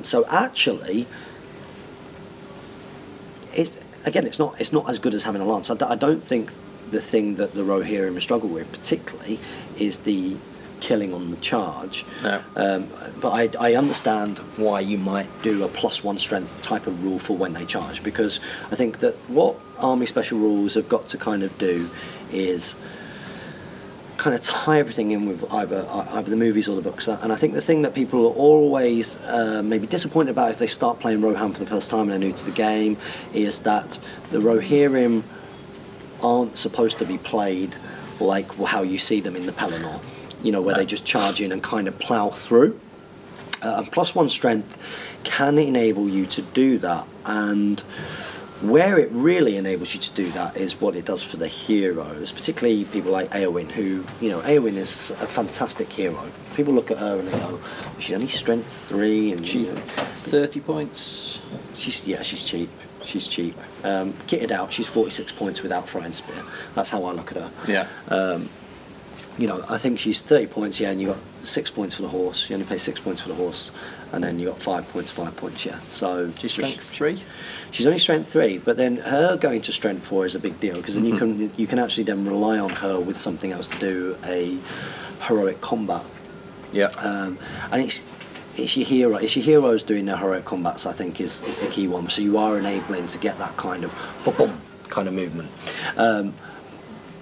So actually, it's not as good as having a lance. I don't think the thing that the Rohirrim struggle with particularly is the killing on the charge. No. But I understand why you might do a +1 strength type of rule for when they charge, because I think that what army special rules have got to kind of do is kind of tie everything in with either the movies or the books. And I think the thing that people are always maybe disappointed about if they start playing Rohan for the first time and they're new to the game is that the Rohirrim aren't supposed to be played like how you see them in the Pelennor, you know, where they just charge in and kind of plough through. +1 strength can enable you to do that, and where it really enables you to do that is what it does for the heroes, particularly people like Eowyn, who, you know, Eowyn is a fantastic hero. People look at her and they go, she's only strength 3 and she's 30 points. She's cheap. She's cheap. Kitted out, she's 46 points without throwing spear. That's how I look at her. Yeah. You know, I think she's 30 points, and you got 6 points for the horse. You only pay 6 points for the horse, and then you got 5 points, So she's strength 3. She's only strength 3, but then her going to strength 4 is a big deal, because then you can actually then rely on her with something else to do a heroic combat. Yeah. And it's your hero. It's your heroes doing their heroic combats, I think, is the key one. So you are enabling to get that kind of boom kind of movement.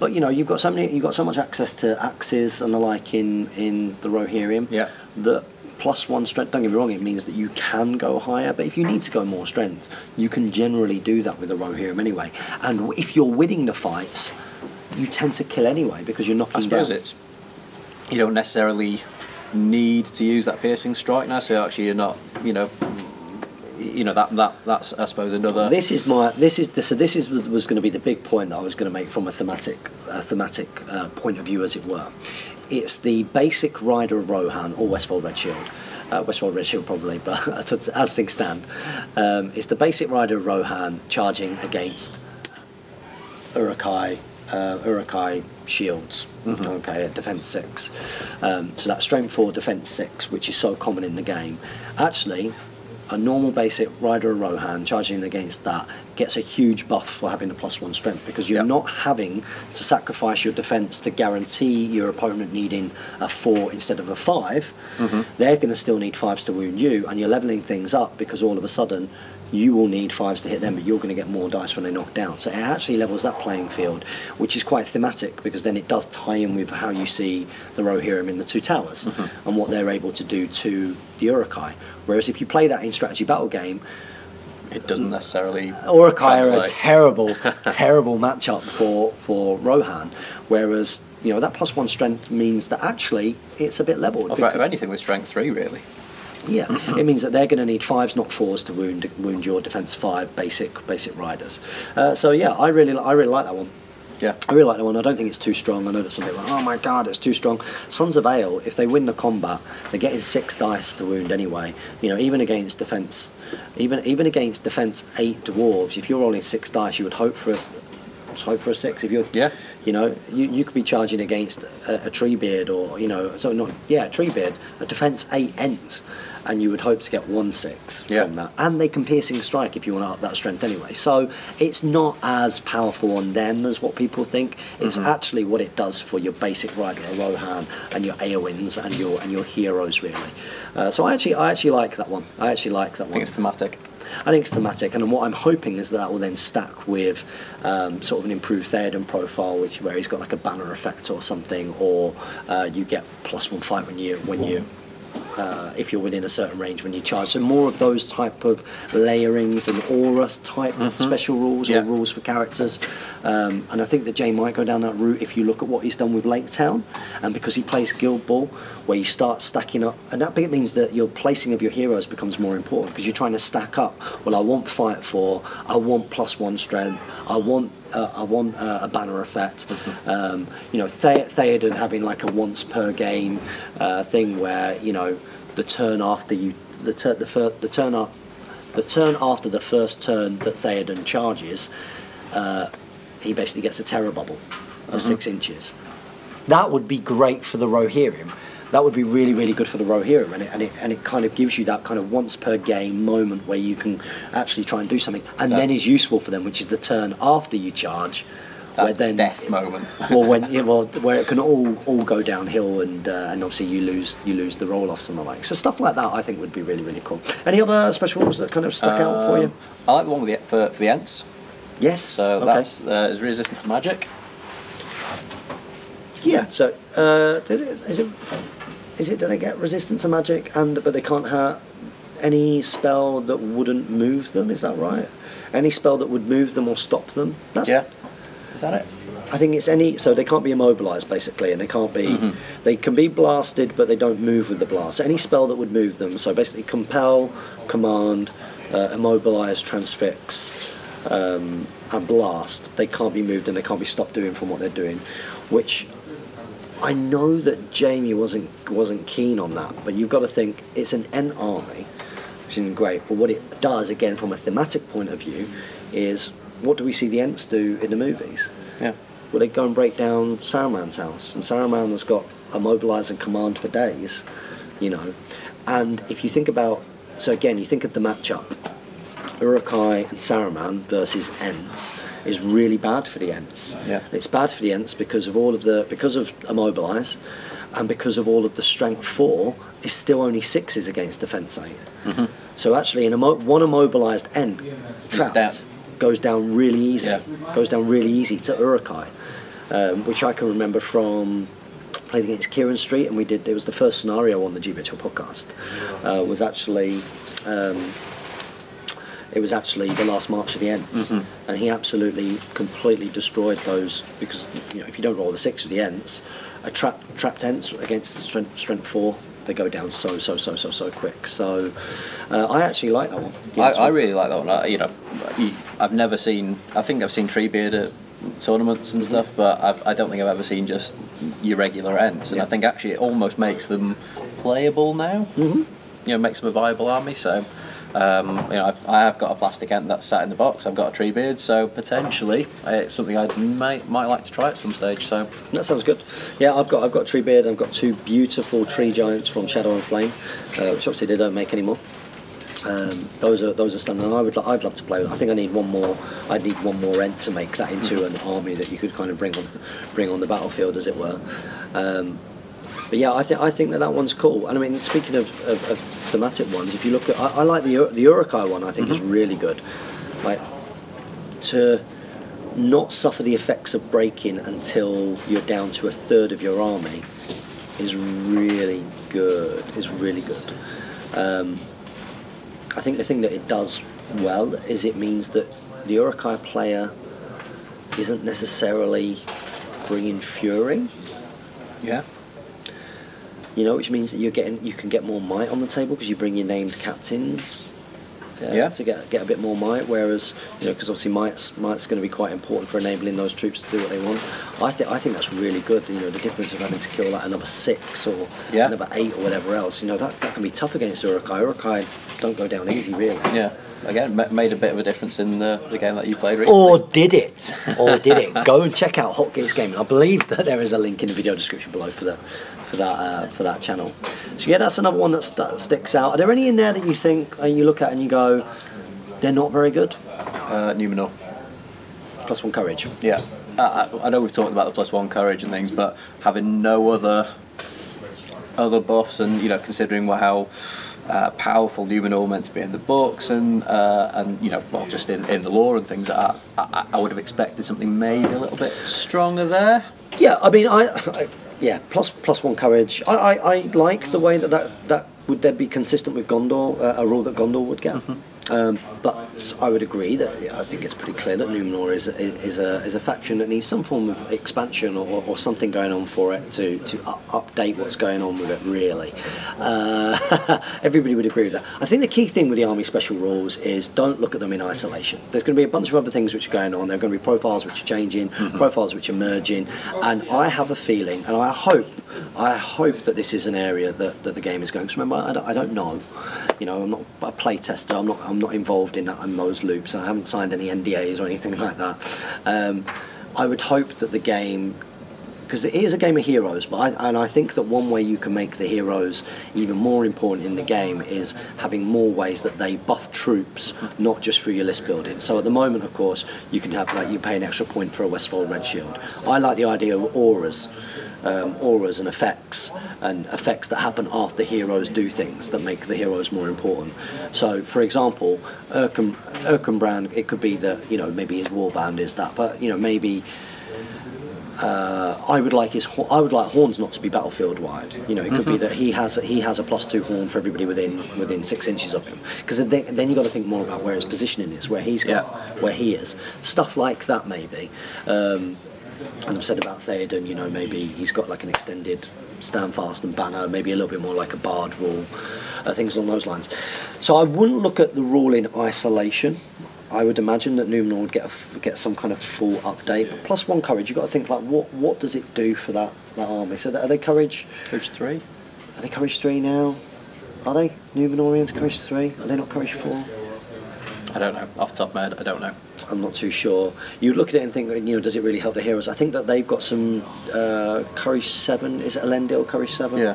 But you know, you've got so much access to axes and the like in the Rohirrim. Yeah. That +1 strength. Don't get me wrong; it means that you can go higher. But if you need to go more strength, you can generally do that with the Rohirrim anyway. And if you're winning the fights, you tend to kill anyway because you're knocking down. I suppose you don't necessarily need to use that piercing strike now. So actually, you're not. That's I suppose another. This was going to be the big point that I was going to make from a thematic point of view, as it were. It's the basic rider of Rohan or Westfold Red Shield. Westfold Red Shield probably, but as things stand, it's the basic rider of Rohan charging against Uruk-hai shields. Okay, at defense 6. So that's strength 4, defense 6, which is so common in the game. Actually, a normal basic rider of Rohan charging against that gets a huge buff for having a +1 strength, because you're not having to sacrifice your defense to guarantee your opponent needing a 4 instead of a 5. They're going to still need 5s to wound you, and you're leveling things up because all of a sudden you will need 5s to hit them, but you're going to get more dice when they knock down. So it actually levels that playing field, which is quite thematic, because then it does tie in with how you see the Rohirrim in the Two Towers and what they're able to do to the Uruk-hai. Whereas if you play that in strategy battle game, it doesn't necessarily. Uruk-hai are a terrible matchup for Rohan. Whereas, you know, that +1 strength means that actually it's a bit leveled. If anything, with strength 3 really. Yeah, it means that they're going to need 5s, not 4s, to wound your defense 5 basic riders. So yeah, I really like that one. Yeah, I really like that one. I don't think it's too strong. I know that some people are like, oh my god, it's too strong. Sons of Aeol, if they win the combat, they're getting 6 dice to wound anyway. You know, even against defense 8 dwarves, if you're rolling 6 dice, you would hope for a 6. If you're You know, you could be charging against a Treebeard or, you know, so not, yeah, Treebeard, a defense 8 Ents, and you would hope to get 1/6 from that. And they can piercing strike if you want to up that strength anyway. So it's not as powerful on them as what people think. It's actually what it does for your basic rider, Rohan, and your Eowyn's and your heroes really. So I actually like that one. I think it's thematic. I think it's thematic, and what I'm hoping is that will then stack with sort of an improved Theoden profile, where he's got like a banner effect or something, or you get +1 fight when you if you're within a certain range when you charge. So more of those type of layerings and aura type special rules or rules for characters. And I think that Jay might go down that route if you look at what he's done with Lake Town, and because he plays Guild Ball, where you start stacking up, and that means that your placing of your heroes becomes more important because you're trying to stack up. Well, I want Fight 4, I want +1 strength, I want a banner effect. You know, Theoden having like a once per game thing where, you know, the turn after the turn after the first turn that Theoden charges, he basically gets a terror bubble of 6 inches. That would be great for the Rohirrim. That would be really, really good for the Rohirrim, and it kind of gives you that kind of once per game moment where you can actually try and do something, and then is useful for them, which is the turn after you charge, where then death moment. where it can all go downhill, and obviously you lose the roll offs and the like. So stuff like that I think would be really, really cool. Any other special rules that kind of stuck out for you? I like the one with for the Ents. Yes. So that's is resistant to magic. Yeah. So do they get resistance to magic, but they can't have any spell that wouldn't move them? Is that right? Any spell that would move them or stop them? Is that it? I think it's any. So they can't be immobilized basically, and they can't be. They can be blasted, but they don't move with the blast. So any spell that would move them. So basically, compel, command, immobilize, transfix, and blast. They can't be moved and they can't be stopped doing from what they're doing, which. I know that Jamie wasn't keen on that, but you've got to think it's an Ent army, which isn't great. But what it does, again, from a thematic point of view, is what do we see the Ents do in the movies? Yeah. Well, they go and break down Saruman's house, and Saruman has got immobilise and command for days, you know. And if you think about, so again, you think of the matchup, Uruk-hai and Saruman versus Ents is really bad for the Ents. Yeah. It's bad for the Ents because of immobilise, and because of all of the strength 4 is still only 6s against defense 8. So actually, one immobilised Ent trapped goes down really easy. Goes down really easy to Uruk-hai, which I can remember from played against Kieran Street, and it was the first scenario on the GBHL podcast. It was actually the last march of the Ents, and he absolutely completely destroyed those, because you know, if you don't roll the 6 of the Ents, a trapped Ents against strength 4, they go down so quick. So I actually like that one. I really like that one. You know, I've never seen. I think I've seen Treebeard at tournaments and stuff, but I don't think I've ever seen just your regular Ents, and I think actually it almost makes them playable now. You know, makes them a viable army. So. You know, I have got a plastic Ent that's sat in the box. I've got a Treebeard, so potentially it's something I might like to try at some stage. So that sounds good. Yeah, I've got Treebeard. I've got 2 beautiful tree giants from Shadow and Flame, which obviously they don't make anymore. Those are stunning. I'd love to play with. I think I need one more. I'd need one more Ent to make that into an army that you could kind of bring on the battlefield, as it were. But yeah, I think that one's cool. And I mean, speaking of thematic ones, if you look at, I like the Uruk-hai one. I think is really good. Like, to not suffer the effects of breaking until you're down to a third of your army is really good. I think the thing that it does well is it means that the Uruk-hai player isn't necessarily bringing Fury. Yeah. You know, which means that you can get more might on the table because you bring your named captains, to get a bit more might. Whereas, because obviously might's going to be quite important for enabling those troops to do what they want. I think that's really good. The difference of having to kill that another 6 or another 8 or whatever else. That can be tough against Uruk-hai. Uruk-hai don't go down easy, really. Yeah. Again, made a bit of a difference in the game that you played recently. Or did it? Go and check out Hotgates Gaming. I believe that there is a link in the video description below for that channel. So yeah, that's another one that sticks out. Are there any in there that you think you look at and you go, they're not very good? Numenor. +1 courage. Yeah. I know we've talked about the +1 courage and things, but having no other buffs, and considering how powerful Numenor meant to be in the books, and just in the lore and things, I would have expected something maybe a little bit stronger there. Yeah, I mean, +1 courage. I like the way that would then be consistent with Gondor, a rule that Gondor would get. But I would agree that I think it's pretty clear that Numenor is a faction that needs some form of expansion or something going on for it to update what's going on with it, really. Everybody would agree with that. I think the key thing with the army special rules is don't look at them in isolation. There's going to be a bunch of other things which are going on. There are going to be profiles which are changing, profiles which are merging, and I have a feeling, and I hope that this is an area that the game is going. Because remember, I don't know. I'm not a play tester. I'm not involved in those loops. I haven't signed any NDAs or anything like that. I would hope that the game, because it is a game of heroes, but I think that one way you can make the heroes even more important in the game is having more ways that they buff troops, not just through your list building. So at the moment, of course, you can have you pay an extra point for a Westfold Red Shield. I like the idea of auras and effects that happen after heroes do things that make the heroes more important. So, for example, Erkenbrand, it could be that maybe his warband is that, but maybe. I would like horns not to be battlefield wide. It could be that he has a +2 horn for everybody within 6 inches of him. Because then you've got to think more about where his positioning is, where he is, stuff like that maybe. And I've said about Theoden, maybe he's got like an extended stand fast and banner, maybe a little bit more like a bard rule, things along those lines. So I wouldn't look at the rule in isolation. I would imagine that Numenor would get some kind of full update. But +1 courage, you've got to think like what does it do for that army? So are they courage 3? Are they courage 3 now? Are they Numenorians courage 3? Are they not courage 4? I don't know. Off the top of my head, I don't know. I'm not too sure. You look at it and think, does it really help the heroes? I think that they've got some courage 7. Is it Elendil courage 7? Yeah.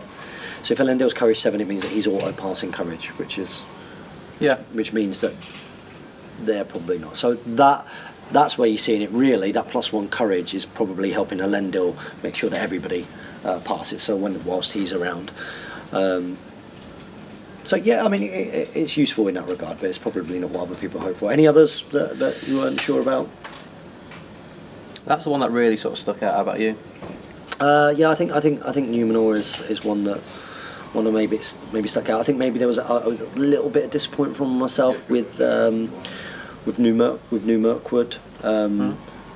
So if Elendil's courage 7, it means that he's auto-passing courage, which means that they're probably not. So that's where you're seeing it really. That +1 courage is probably helping Elendil make sure that everybody passes. So whilst he's around. So yeah, I mean it's useful in that regard, but it's probably not what other people hope for. Any others that you weren't sure about? That's the one that really sort of stuck out. How about you? Yeah, I think Numenor is one that maybe stuck out. I think maybe there was a little bit of disappointment from myself with New Mirkwood,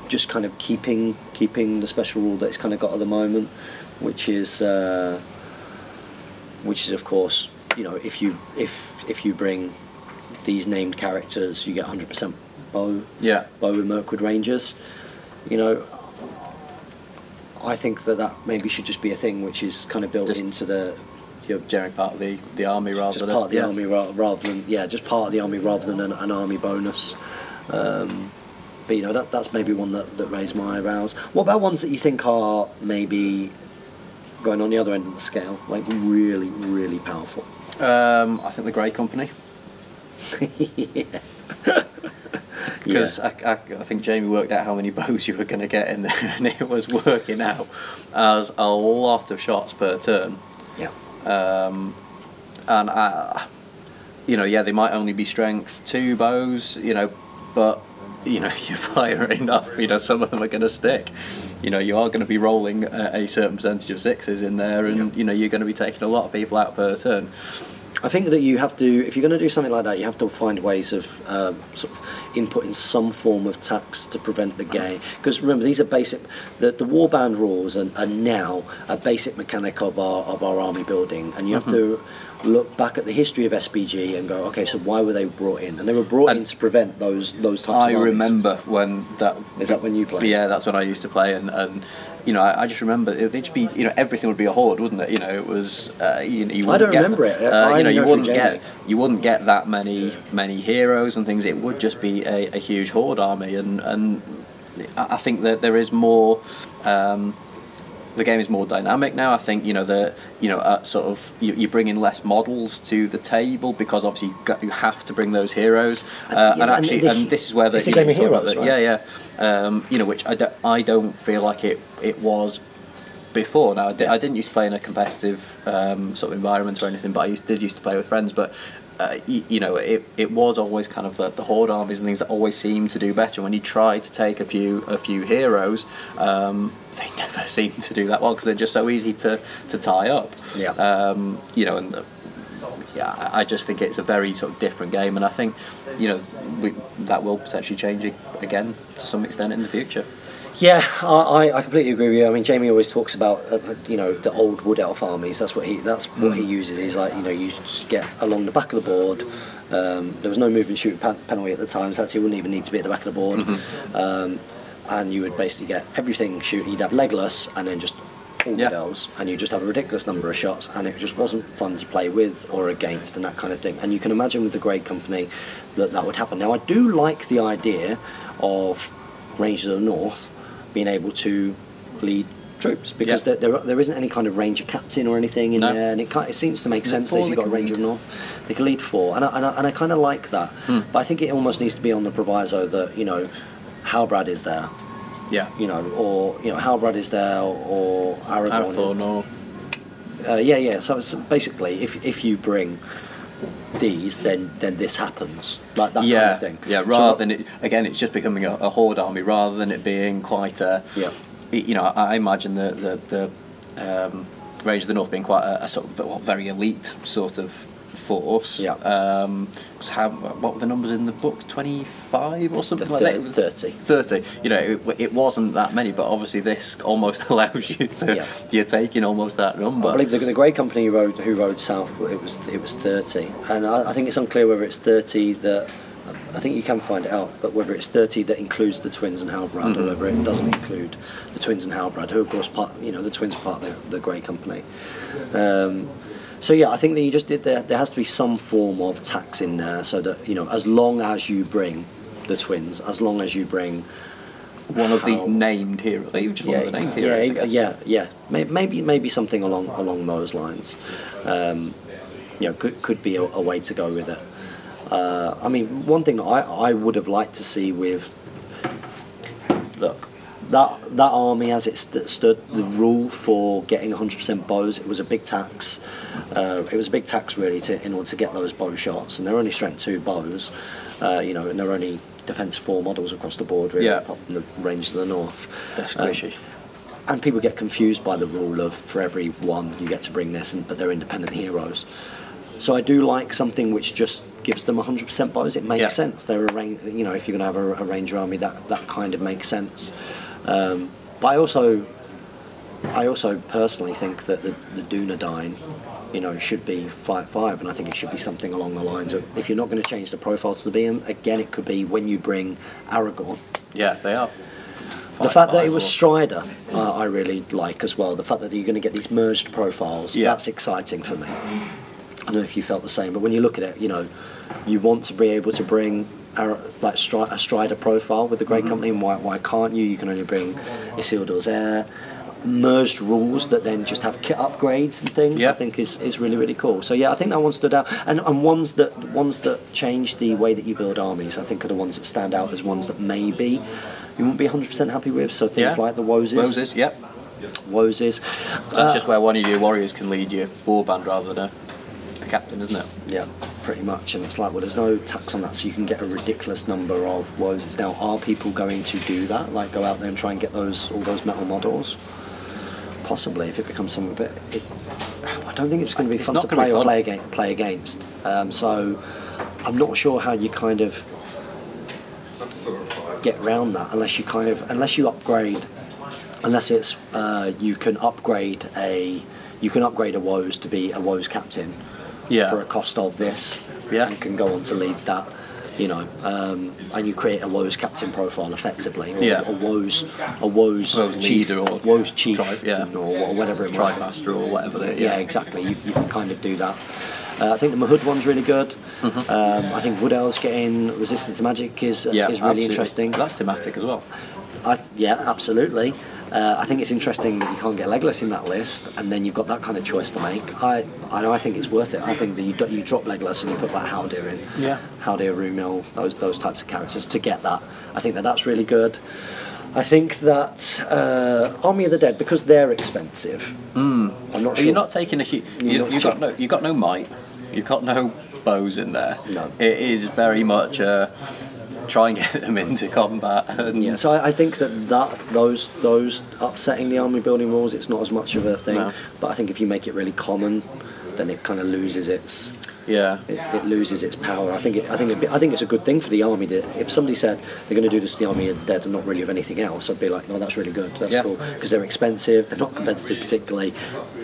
just kind of keeping the special rule that it's kind of got at the moment, which is of course, if you bring these named characters, you get 100% bow with Mirkwood Rangers. I think that maybe should just be a thing which is kind of built into the generic part of the army rather than part of the army rather than just part of the army rather than an army bonus. But that's maybe one that raised my eyebrows. What about ones that you think are maybe going on the other end of the scale, like really, really powerful? I think the Grey Company. Because I think Jamie worked out how many bows you were going to get in there, and it was working out as a lot of shots per turn. Yeah. And they might only be strength 2 bows, but you fire enough, some of them are going to stick. You are going to be rolling a certain percentage of 6s in there, and you're going to be taking a lot of people out per turn. I think that you have to, if you're going to do something like that, you have to find ways of sort of inputting some form of tax to prevent the game. Because remember, these are basic. The warband rules are now a basic mechanic of our army building, and you have to. look back at the history of SBG and go, okay, so why were they brought in? And they were brought in to prevent those types of armies. I remember when that... Is that when you played? Yeah, that's when I used to play, and you know, I just remember it'd just be, you know, everything would be a horde, wouldn't it? You know, it was. You I don't remember it. You know, you wouldn't get that many heroes and things. It would just be a huge horde army, and I think that there is more. The game is more dynamic now. I think, you know, sort of you bring in less models to the table because obviously you have to bring those heroes. And this is where it's a game of heroes, right? Yeah. You know, which I don't feel like it was before. Now I didn't used to play in a competitive sort of environment or anything, but I did used to play with friends. But you know, it was always kind of the horde armies and things that always seemed to do better. When you try to take a few heroes, they never seem to do that well because they're just so easy to tie up. Yeah. You know, and I just think it's a very sort of different game, and I think, you know, that will potentially change again to some extent in the future. Yeah, I completely agree with you. I mean, Jamie always talks about you know, the old Wood Elf armies. That's what he uses. He's like, you know, you just get along the back of the board. There was no move and shoot penalty at the time, so you wouldn't even need to be at the back of the board. And you would basically get everything shoot. You'd have Legolas and then just all Wood Elves, and you just have a ridiculous number of shots, and it just wasn't fun to play with or against and that kind of thing. And you can imagine with the Grey Company that would happen. Now, I do like the idea of Rangers of the North being able to lead troops because there isn't any kind of ranger captain or anything in there, and it seems to make sense that if you've got a Ranger of the North, they can lead 4, and I kind of like that. But I think it almost needs to be on the proviso that, you know, Halbrand is there, you know, or, you know, Halbrand is there, or Aragorn, or so it's basically if you bring these, then this happens, like that kind of thing. Yeah, rather than it's just becoming a horde army rather than it being quite a. You know, I imagine the Rangers of the North being quite a sort of very elite sort of force. What were the numbers in the book? 25 or something like that? 30. 30. You know, it wasn't that many, but obviously this almost allows you to. You're taking almost that number. I believe the Grey Company who rode south, it was 30, and I think it's unclear whether it's 30 that. I think you can find it out, but whether it's 30 that includes the twins and Halbrand, or whether it doesn't include the twins and Halbrand, who of course the twins are part of the Grey Company. So yeah, I think that you just did there has to be some form of tax in there, so that, you know, as long as you bring the twins, as long as you bring one of the named heroes, one of the named heroes. Maybe something along those lines. You know, could be a way to go with it. I mean, one thing I would have liked to see with that army as it stood, the rule for getting 100% bows, it was a big tax. It was a big tax really in order to get those bow shots, and they're only strength 2 bows, you know, and they're only defense 4 models across the board really, apart from the Rangers of the North. That's squishy. And people get confused by the rule of for every one you get to bring this, but they're independent heroes. So I do like something which just gives them 100% bows. It makes sense. They're you know, if you're going to have a Ranger army, that kind of makes sense. But I also personally think that the Dunedain, you know, should be 5/5, and I think it should be something along the lines of, if you're not going to change the profile to the BM, again, it could be when you bring Aragorn. Yeah, they are. The fact that it was Strider, I really like as well. The fact that you're going to get these merged profiles, that's exciting for me. I don't know if you felt the same, but when you look at it, you know, you want to be able to bring like a Strider profile with the Grey Company, and why can't you? You can only bring Isildur's Heir. Merged rules that then just have kit upgrades and things, I think is really, really cool. So yeah, I think that one stood out, and ones that change the way that you build armies, I think, are the ones that stand out as ones that maybe you won't be 100% happy with. So things like the Woses. Woses. That's just where one of your warriors can lead your warband rather than a captain, isn't it? Yeah, pretty much. And it's like, well, there's no tax on that, so you can get a ridiculous number of Woses. Now, are people going to do that? Like, go out there and try and get all those metal models? Possibly, if it becomes something a bit. I don't think it's going to be fun to play or play against. So I'm not sure how you kind of get around that unless you upgrade. Unless it's you can upgrade a Woes to be a Woes captain, for a cost of this, and can go on to lead that. You know, and you create a Woes captain profile effectively, or a Woes chief, leader, or Woes chief, or whatever it tribe master, or whatever. Exactly. You can kind of do that. I think the Mahud one's really good. I think Wood Elves getting resistance to magic is really interesting. That's thematic as well. Absolutely. I think it's interesting that you can't get Legolas in that list, and then you've got that kind of choice to make. I think it's worth it. I think that you drop Legolas and you put like Haldir in, Haldir, Rumil, those types of characters to get that. I think that's really good. I think that Army of the Dead, because they're expensive. I'm not sure. You're not taking you've got no might. You've got no bows in there. No. It is very much try and get them into combat. And so I think that those upsetting the army building rules, it's not as much of a thing. No. But I think if you make it really common, then it kind of loses its. It loses its power. I think it's a good thing for the army. That if somebody said they're going to do this to the Army of the Dead and not really of anything else, I'd be like, no, that's really good. That's cool, because they're expensive. They're not competitive particularly,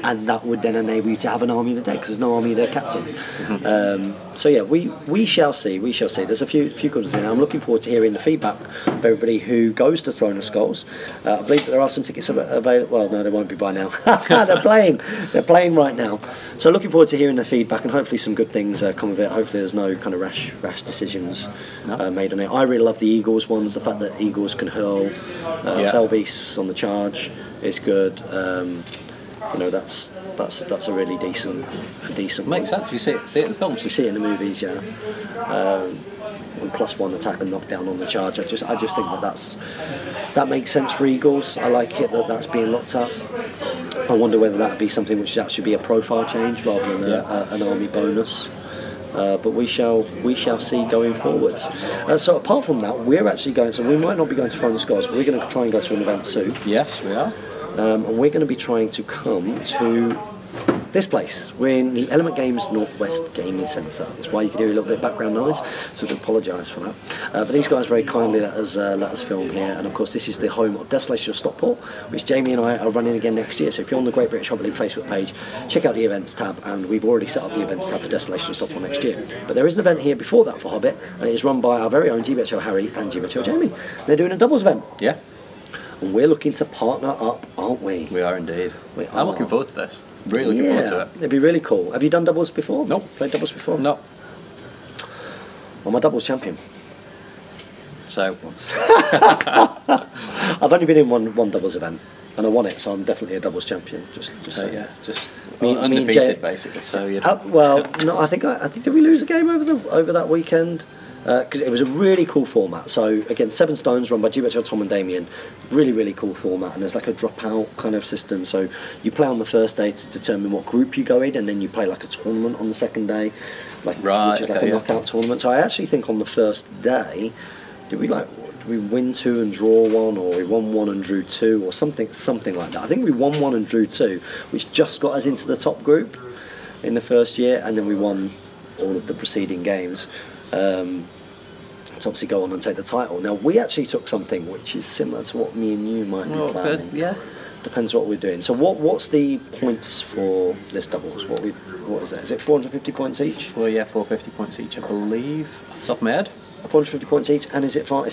and that would then enable you to have an Army of the Dead because there's no Army of the Dead captain. So yeah, we shall see. We shall see. There's a few good ones in. I'm looking forward to hearing the feedback of everybody who goes to Throne of Skulls. I believe that there are some tickets available. Well, no, they won't be by now. They're playing right now. So looking forward to hearing the feedback and hopefully some good things come of it. Hopefully there's no kind of rash decisions made on it. I really love the Eagles ones. The fact that Eagles can hurl fell beasts on the charge is good. That's a really decent Makes sense. You see it in the films. You see it in the movies, and +1 attack and knockdown on the charge. I just think that makes sense for Eagles. I like it that's being looked at. I wonder whether that would be something which should actually be a profile change rather than an army bonus. But we shall see going forwards. So apart from that, we're actually going. So we might not be going to Throne of Skulls, but we're going to try and go to an event soon. Yes, we are. And we're going to be trying to come to this place. We're in the Element Games Northwest Gaming Centre. That's why you can hear a little bit of background noise, so I apologise for that. But these guys very kindly let us film here, and of course this is the home of Desolation of Stockport, which Jamie and I are running again next year. So if you're on the Great British Hobbit League Facebook page, check out the events tab, and we've already set up the events tab for Desolation of Stockport next year. But there is an event here before that for Hobbit, and it is run by our very own GBHL Harry and GBHL Jamie. They're doing a doubles event. Yeah. And we're looking to partner up, aren't we? We are indeed. I'm looking forward to this. Really looking forward to it. It'd be really cool. Have you done doubles before? Nope. Played doubles before? No. I'm a doubles champion. So I've only been in one doubles event, and I won it, so I'm definitely a doubles champion. Just undefeated basically. So no, I think did we lose a game over that weekend? Because it was a really cool format. So again, 7 Stones run by GBHL Tom and Damien, really cool format, and there's like a dropout kind of system. So you play on the first day to determine what group you go in, and then you play like a tournament on the second day, which is like a knockout tournament. So I actually think on the first day, did we win 2 and draw 1, or we won 1 and drew 2, or something like that. I think we won 1 and drew 2, which just got us into the top group in the first year, and then we won all of the preceding games. To obviously go on and take the title. Now we actually took something which is similar to what me and you might be planning. Yeah. Depends what we're doing. So what's the points for this doubles? What is that? Is it 450 points each? Well, yeah, 450 points each, I believe. Off the top of my head. 450 points each, and is it from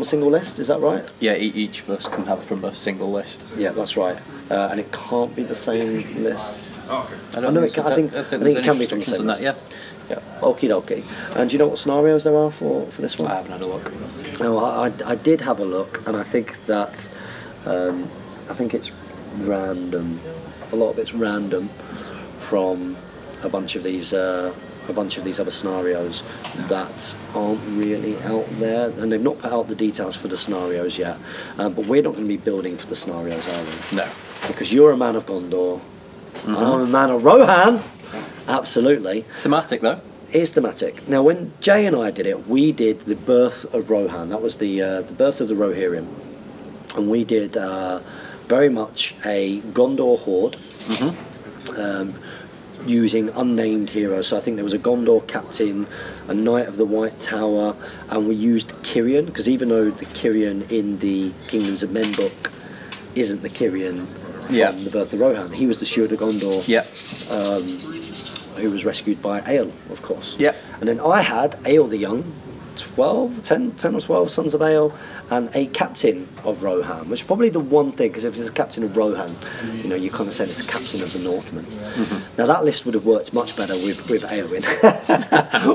a single list? Is that right? Yeah, each of us can have from a single list. Yeah, that's right. And it can't be the same list. I think it can be from the same list. Yeah, okie dokie. And do you know what scenarios there are for this one? I haven't had a look. No, I did have a look, and I think that I think it's random. A lot of it's random from a bunch of these other scenarios that aren't really out there, and they've not put out the details for the scenarios yet. But we're not going to be building for the scenarios, are we? No, because you're a man of Gondor. I'm a man of Rohan. Absolutely. Thematic though. It's thematic. Now, when Jay and I did it, we did the birth of Rohan. That was the birth of the Rohirrim, and we did very much a Gondor horde, using unnamed heroes. So I think there was a Gondor captain, a Knight of the White Tower, and we used Kyrian, because even though the Kyrian in the Kingdoms of Men book isn't the Kyrian from the birth of Rohan, he was the Steward of Gondor. who was rescued by Ale, of course. Yep. And then I had Ale the Young, 10 or 12 sons of Ale, and a captain of Rohan, which is probably the one thing, because if it's a captain of Rohan, you know, you kind of said it's a captain of the Northmen. Now that list would have worked much better with Eowyn.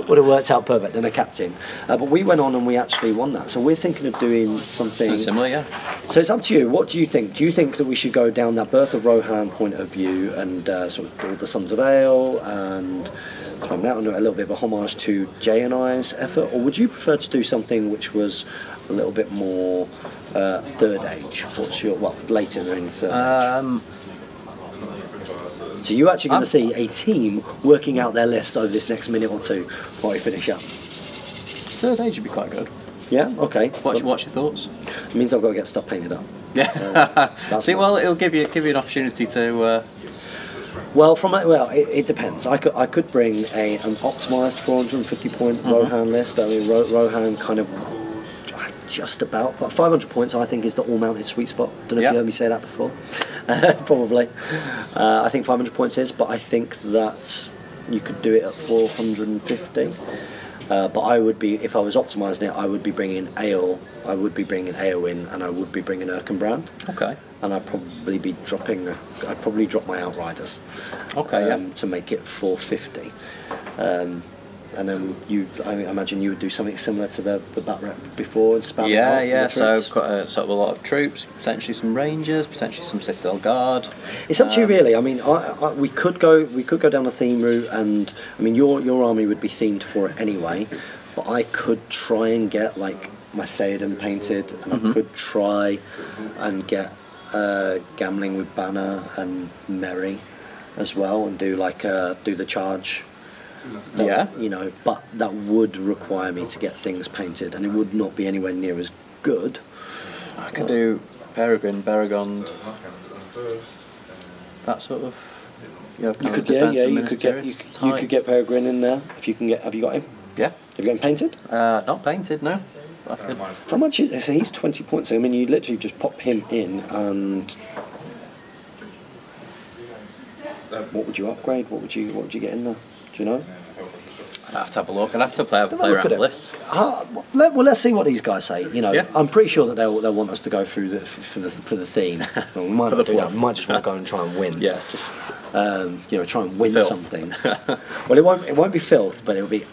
Would have worked out perfect than a captain. But we went on and we actually won that. So we're thinking of doing something similar, yeah. So it's up to you. What do you think? Do you think that we should go down that Birth of Rohan point of view and sort of build the Sons of Ale and spam out and do a little bit of a homage to Jay and I's effort, or would you prefer to do something which was a little bit more Third Age? What's your later in Third Age? So you're actually going to see a team working out their list over this next minute or two while we finish up. Third Age would be quite good. Yeah. Okay. What's your thoughts? It means I've got to get stuff painted up. Yeah. See, well, it'll give you an opportunity to. It depends. I could bring an optimised 450 point Rohan list. I mean, Rohan kind of just about 500 points. I think is the all mounted sweet spot. Don't know if you heard me say that before. Probably. I think 500 points is, but I think that you could do it at 450. But I would be, if I was optimising it, I would be bringing Ale, I would be bringing Eowyn, and I would be bringing Erkenbrand. Okay. And I'd probably be dropping, I'd probably drop my Outriders. Okay, to make it 450. And then I imagine you would do something similar to the bat rep before and spam so quite sort of a lot of troops, potentially some Rangers, potentially some Citadel Guard. It's up to you really. I mean, we could go down a theme route, and I mean your army would be themed for it anyway. But I could try and get like my Theoden painted, and I could try and get Gamling with Banner and Merry as well, and do the charge. But that would require me to get things painted, and it would not be anywhere near as good. I could do Peregrine, Beregond, that sort of. You could get Peregrine in there if you can get. Have you got him? Yeah. Have you got him painted? Not painted, no. How much? So he's 20 points. So, I mean, you literally just pop him in, and what would you upgrade? What would you get in there? Do you know? I'd have to have a look. I'd have to play around the list. Let's see what these guys say. You know, yeah. I'm pretty sure that they'll want us to go through for the theme. Well, we might not do that. We might just want to go and try and win. Yeah, just try and win filth. Something. Well, it won't be filth, but it'll be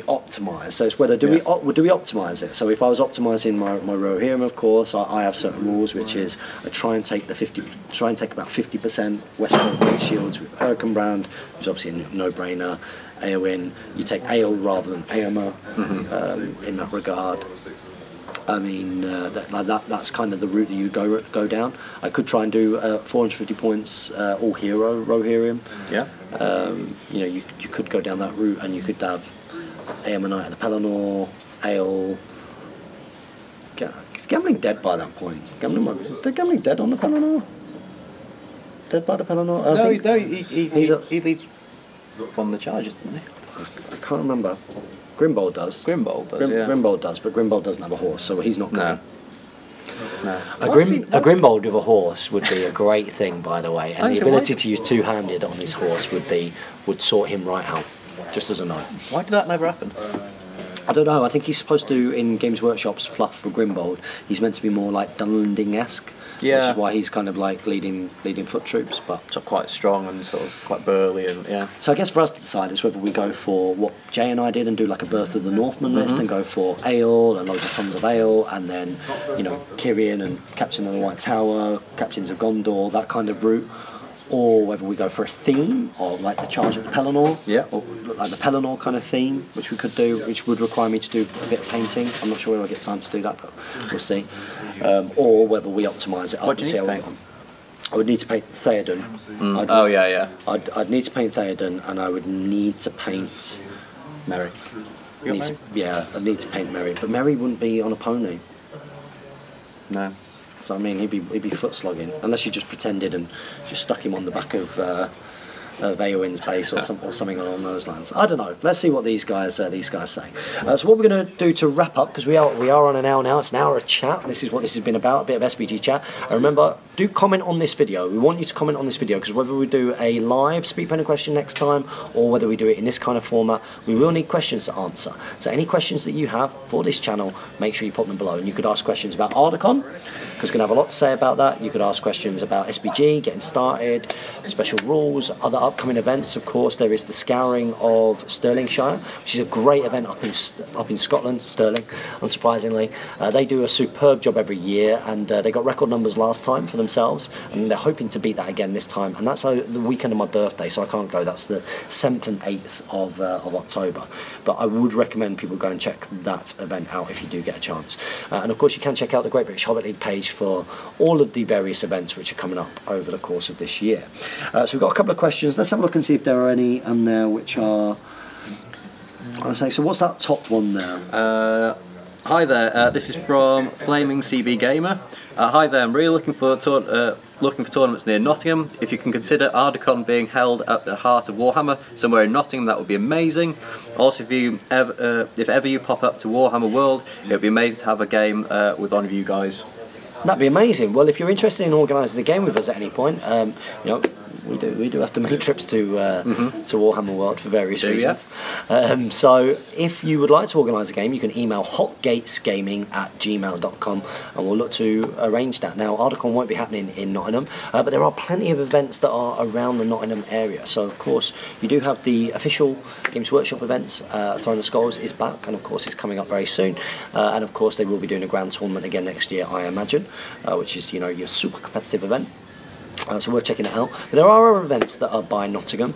optimised. So it's whether do we optimise it. So if I was optimising my Rohirrim, of course, I have certain rules, which is I try and take about 50% Westfold Great Shields with Erkenbrand, which is obviously a no-brainer. Eowyn, you take Ale rather than Eomer in that regard. I mean, that's kind of the route that you go down. I could try and do 450 points all hero Rohirrim. Yeah. You could go down that route, and you could have Eomer Knight of the Pelennor, Ale. Is Gamling dead by that point? Is Gamling dead on the Pelennor? Dead by the Pelennor? He leads on the charges, doesn't he? I can't remember. Grimbold does. Grimbold does, but Grimbold doesn't have a horse, so he's not going. No. A Grimbold with a horse would be a great thing, by the way, and the ability to use two-handed on his horse would sort him right out, just as a note. Why did that never happen? I don't know. I think he's supposed to, in Games Workshop's fluff for Grimbold, he's meant to be more like Dunlanding-esque. Yeah. Which is why he's kind of like leading foot troops, but so quite strong and sort of quite burly, and yeah. So I guess for us to decide is whether we go for what Jay and I did and do like a Birth of the Northmen list, and go for Ale and loads of Sons of Ale, and then Tyrion and Captain of the White Tower, Captains of Gondor, that kind of route, or whether we go for a theme or like the Charge of the Pelennor, or like the Pelennor kind of theme, which we could do, which would require me to do a bit of painting. I'm not sure whether I get time to do that, but we'll see. Or whether we optimise it up. What do you need to paint? I would need to paint Theoden. I'd need to paint Theoden, and I would need to paint Merry. I'd need to paint Merry, but Merry wouldn't be on a pony. No. So I mean, he'd be foot slogging, unless you just pretended and just stuck him on the back of Veilwind's base or something along those lines. I don't know. Let's see what these guys say. So what we're going to do to wrap up, because we are on an hour now. It's an hour of chat. This is what this has been about, a bit of SBG chat. And remember, do comment on this video. We want you to comment on this video, because whether we do a live speed painting question next time or whether we do it in this kind of format, we will need questions to answer. So any questions that you have for this channel, make sure you pop them below. And you could ask questions about Ardacon, because we're going to have a lot to say about that. You could ask questions about SBG, getting started, special rules, other upcoming events. Of course, there is the Scouring of Stirlingshire, which is a great event up in Scotland, Stirling, unsurprisingly. They do a superb job every year, and they got record numbers last time for themselves, and they're hoping to beat that again this time. And that's the weekend of my birthday, so I can't go. That's the 7th and 8th of October. But I would recommend people go and check that event out if you do get a chance. And of course, you can check out the Great British Hobbit League page for all of the various events which are coming up over the course of this year. So we've got a couple of questions. Let's have a look and see if there are any on there which are... So what's that top one there? Hi there, this is from Flaming CB Gamer. Hi there, I'm really looking for tournaments near Nottingham. If you can consider Ardacon being held at the heart of Warhammer, somewhere in Nottingham, that would be amazing. Also, if ever you pop up to Warhammer World, it would be amazing to have a game with one of you guys. That'd be amazing. Well, if you're interested in organising a game with us at any point, you know, we do have to make trips to Warhammer World for various reasons. Yeah. So if you would like to organise a game, you can email hotgatesgaming@gmail.com and we'll look to arrange that. Now, Ardacon won't be happening in Nottingham, but there are plenty of events that are around the Nottingham area. So of course, you do have the official Games Workshop events. Throne of Skulls is back, and of course it's coming up very soon. And of course they will be doing a grand tournament again next year, I imagine, which is, you know, your super competitive event. So we're checking it out. But there are other events that are by Nottingham.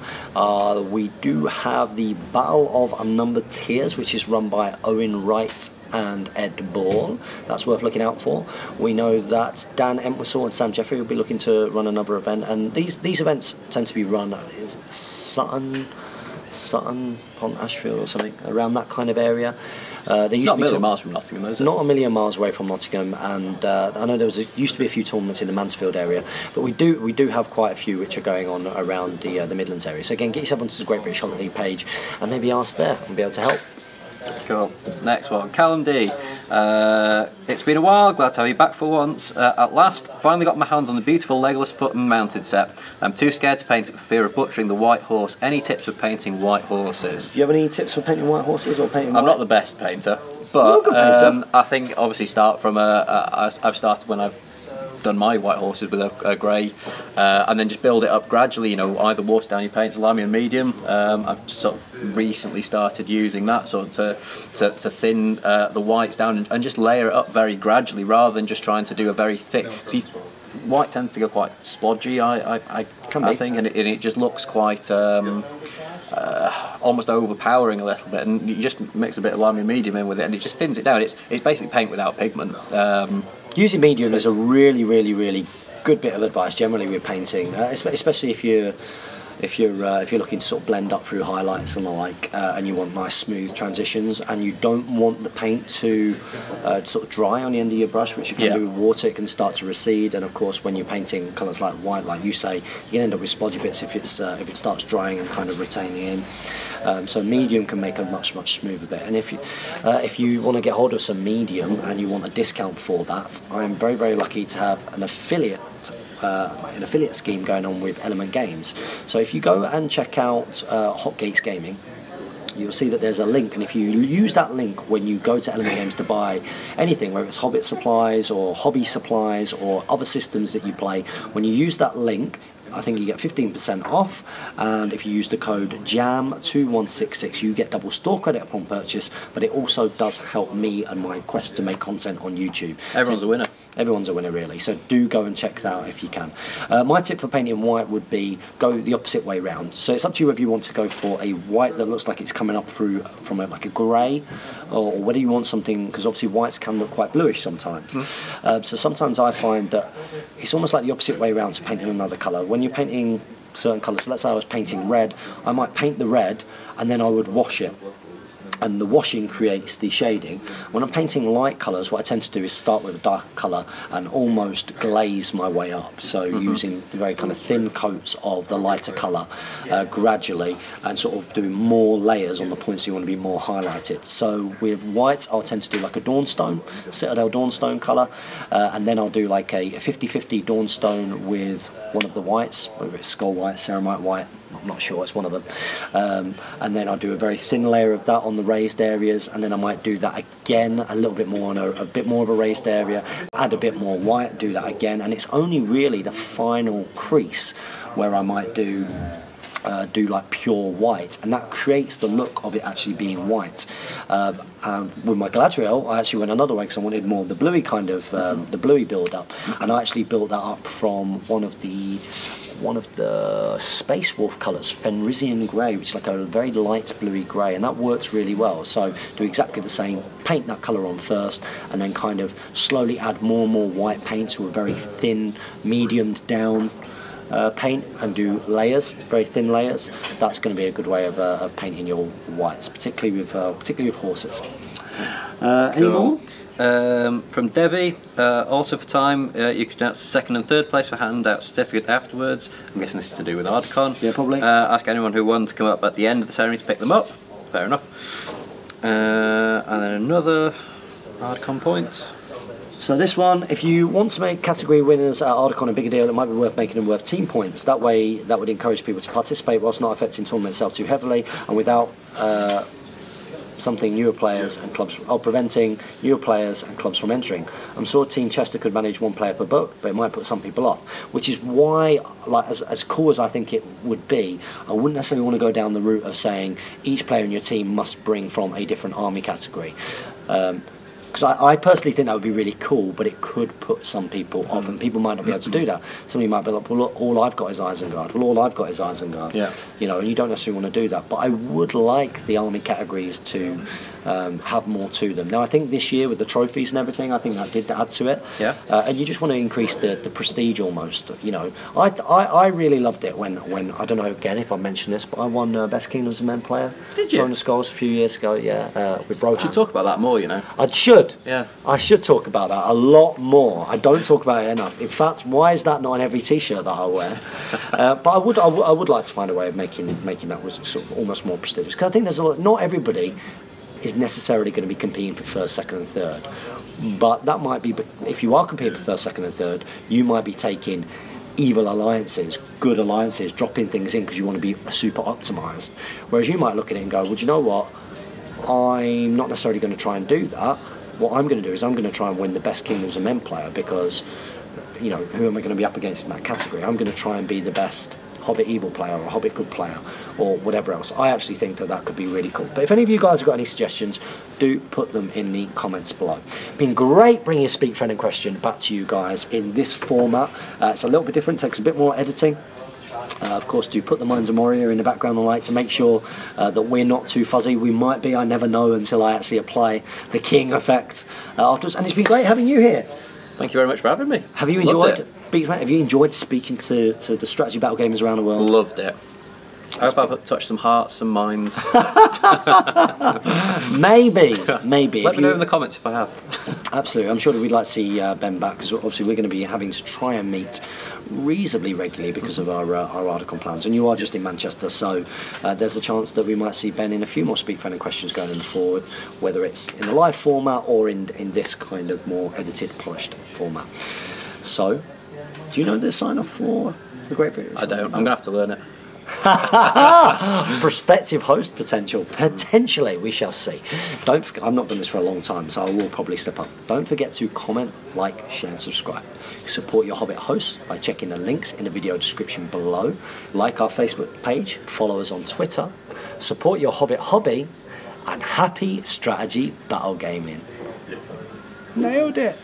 We do have the Battle of Unnumbered Tears, which is run by Owen Wright and Ed Ball. That's worth looking out for. We know that Dan Entwistle and Sam Jeffrey will be looking to run another event, and these events tend to be run Sutton upon Ashfield or something, around that kind of area. They used not to be a million miles from Nottingham, is it? Not a million miles away from Nottingham, and I know there used to be a few tournaments in the Mansfield area, but we do have quite a few which are going on around the Midlands area. So again, get yourself onto the Great British Hobbit League page and maybe ask there and be able to help. Cool. Next one, Callum D. It's been a while, glad to have you back for once. At last, finally got my hands on the beautiful Legolas foot and mounted set. I'm too scared to paint it for fear of butchering the white horse. Any tips for painting white horses? Do you have any tips for painting white horses or painting white? I'm not the best painter, but I think obviously start from I've started when I've done my white horses with a grey, and then just build it up gradually. You know, either water down your paints, lime and medium. I've sort of recently started using that sort of to thin the whites down and just layer it up very gradually, rather than just trying to do a very thick. See, white tends to go quite splodgy, I think, and it just looks quite almost overpowering a little bit, and you just mix a bit of lime and medium in with it, and it just thins it down. It's basically paint without pigment. Using medium is a really good bit of advice generally with painting, especially if you're looking to sort of blend up through highlights and the like, and you want nice smooth transitions, and you don't want the paint to sort of dry on the end of your brush, which you can do with water. It can start to recede, and of course when you're painting colours like white, like you say, you can end up with splodgy bits if it starts drying and kind of retaining in. So medium can make a much smoother bit, and if you want to get hold of some medium and you want a discount for that, I'm very lucky to have an affiliate scheme going on with Element Games. So if you go and check out Hotgates Gaming, you'll see that there's a link, and if you use that link when you go to Element Games to buy anything, whether it's Hobbit supplies or hobby supplies or other systems that you play, when you use that link, I think you get 15% off, and if you use the code JAM2166 you get double store credit upon purchase, but it also does help me and my quest to make content on YouTube. Everyone's a winner. Everyone's a winner, really, so do go and check that out if you can. My tip for painting white would be go the opposite way round. So it's up to you whether you want to go for a white that looks like it's coming up through from like a grey, or whether you want something, because obviously whites can look quite bluish sometimes. So sometimes I find that it's almost like the opposite way round to painting another colour. When you're painting certain colours, so let's say I was painting red, I might paint the red and then I would wash it. and the washing creates the shading. When I'm painting light colours, what I tend to do is start with a dark colour and almost glaze my way up. So using very kind of thin coats of the lighter colour gradually, and sort of doing more layers on the points you want to be more highlighted. So with white, I'll tend to do like a Dawnstone, Citadel Dawnstone colour, and then I'll do like a 50-50 Dawnstone with one of the whites, whether it's Skull White, Ceramite White, I'm not sure, it's one of them. And then I'll do a very thin layer of that on the raised areas, and then I might do that again a little bit more on a bit more of a raised area, add a bit more white, do that again, and it's only really the final crease where I might do like pure white, and that creates the look of it actually being white. And with my Galadriel, I actually went another way because I wanted more of the bluey kind of the bluey build up, and I actually built that up from one of the Space Wolf colours, Fenrisian Grey, which is like a very light bluey grey, and that works really well. So do exactly the same, paint that colour on first, and then kind of slowly add more and more white paint to a very thin, mediumed down paint, and do layers, very thin layers. That's going to be a good way of painting your whites, particularly with horses. Any more? From Devi, also for time, you could announce the second and third place for handout certificate afterwards. I'm guessing this is to do with Ardcon. Yeah, probably. Ask anyone who won to come up at the end of the ceremony to pick them up. Fair enough. And then another Ardcon point. So this one, if you want to make category winners at Ardcon a bigger deal, it might be worth making them worth team points. That way, that would encourage people to participate whilst not affecting tournament itself too heavily, and without something newer players and clubs, preventing newer players and clubs from entering. I'm sure Team Chester could manage one player per book, but it might put some people off. Which is why, like as cool as I think it would be, I wouldn't necessarily want to go down the route of saying each player in your team must bring from a different army category. Because I personally think that would be really cool, but it could put some people off, and people might not be able to do that. Somebody might be like, well, look, all I've got is Isengard. Well, all I've got is Isengard. Yeah. You know, and you don't necessarily want to do that. But I would like the army categories to have more to them. Now, I think this year with the trophies and everything, I think that did add to it. Yeah. And you just want to increase the prestige almost. You know, I really loved it when I don't know again if I mentioned this, but I won Best Kingdoms of Men player. Did you? Throne of Skulls a few years ago. Yeah, with Rohan. You should talk about that more, you know. I should. Yeah. I should talk about that a lot more. I don't talk about it enough. In fact, why is that not on every T-shirt that I wear? But I would like to find a way of making that was sort of almost more prestigious. Because I think there's a lot. Not everybody is necessarily going to be competing for first, second, and third. But that might be. If you are competing for first, second, and third, you might be taking evil alliances, good alliances, dropping things in because you want to be super optimised. Whereas you might look at it and go, well, do you know what? I'm not necessarily going to try and do that. What I'm going to do is I'm going to try and win the Best Kingdoms of Men player, because, you know, who am I going to be up against in that category? I'm going to try and be the best Hobbit Evil player or Hobbit Good player or whatever else. I actually think that could be really cool. But if any of you guys have got any suggestions, do put them in the comments below. Been great bringing a Speak Friend and Question back to you guys in this format. It's a little bit different, takes a bit more editing. Of course, do put the Minds of Moria in the background and light to make sure that we're not too fuzzy. We might be, I never know until I actually apply the King effect afterwards. And it's been great having you here. Thank you very much for having me. Have you enjoyed? Have you enjoyed speaking to the strategy battle gamers around the world? Loved it. I hope I've touched some hearts, some minds. Maybe. Let me know in the comments if I have. Absolutely. I'm sure that we'd like to see Ben back, because obviously we're going to be having to try and meet reasonably regularly because of our Ardcon plans. And you are just in Manchester, so there's a chance that we might see Ben in a few more Speak Friend and Questions going forward, whether it's in the live format or in this kind of more edited, polished format. So, do you know the sign off for the Great British? I don't. I'm going to have to learn it. Prospective host potential. Potentially, we shall see. Don't forget, I've not done this for a long time, so I will probably step up. Don't forget to comment, like, share and subscribe. Support your Hobbit hosts by checking the links in the video description below. Like our Facebook page, follow us on Twitter. Support your Hobbit hobby, and happy strategy battle gaming. Nailed it.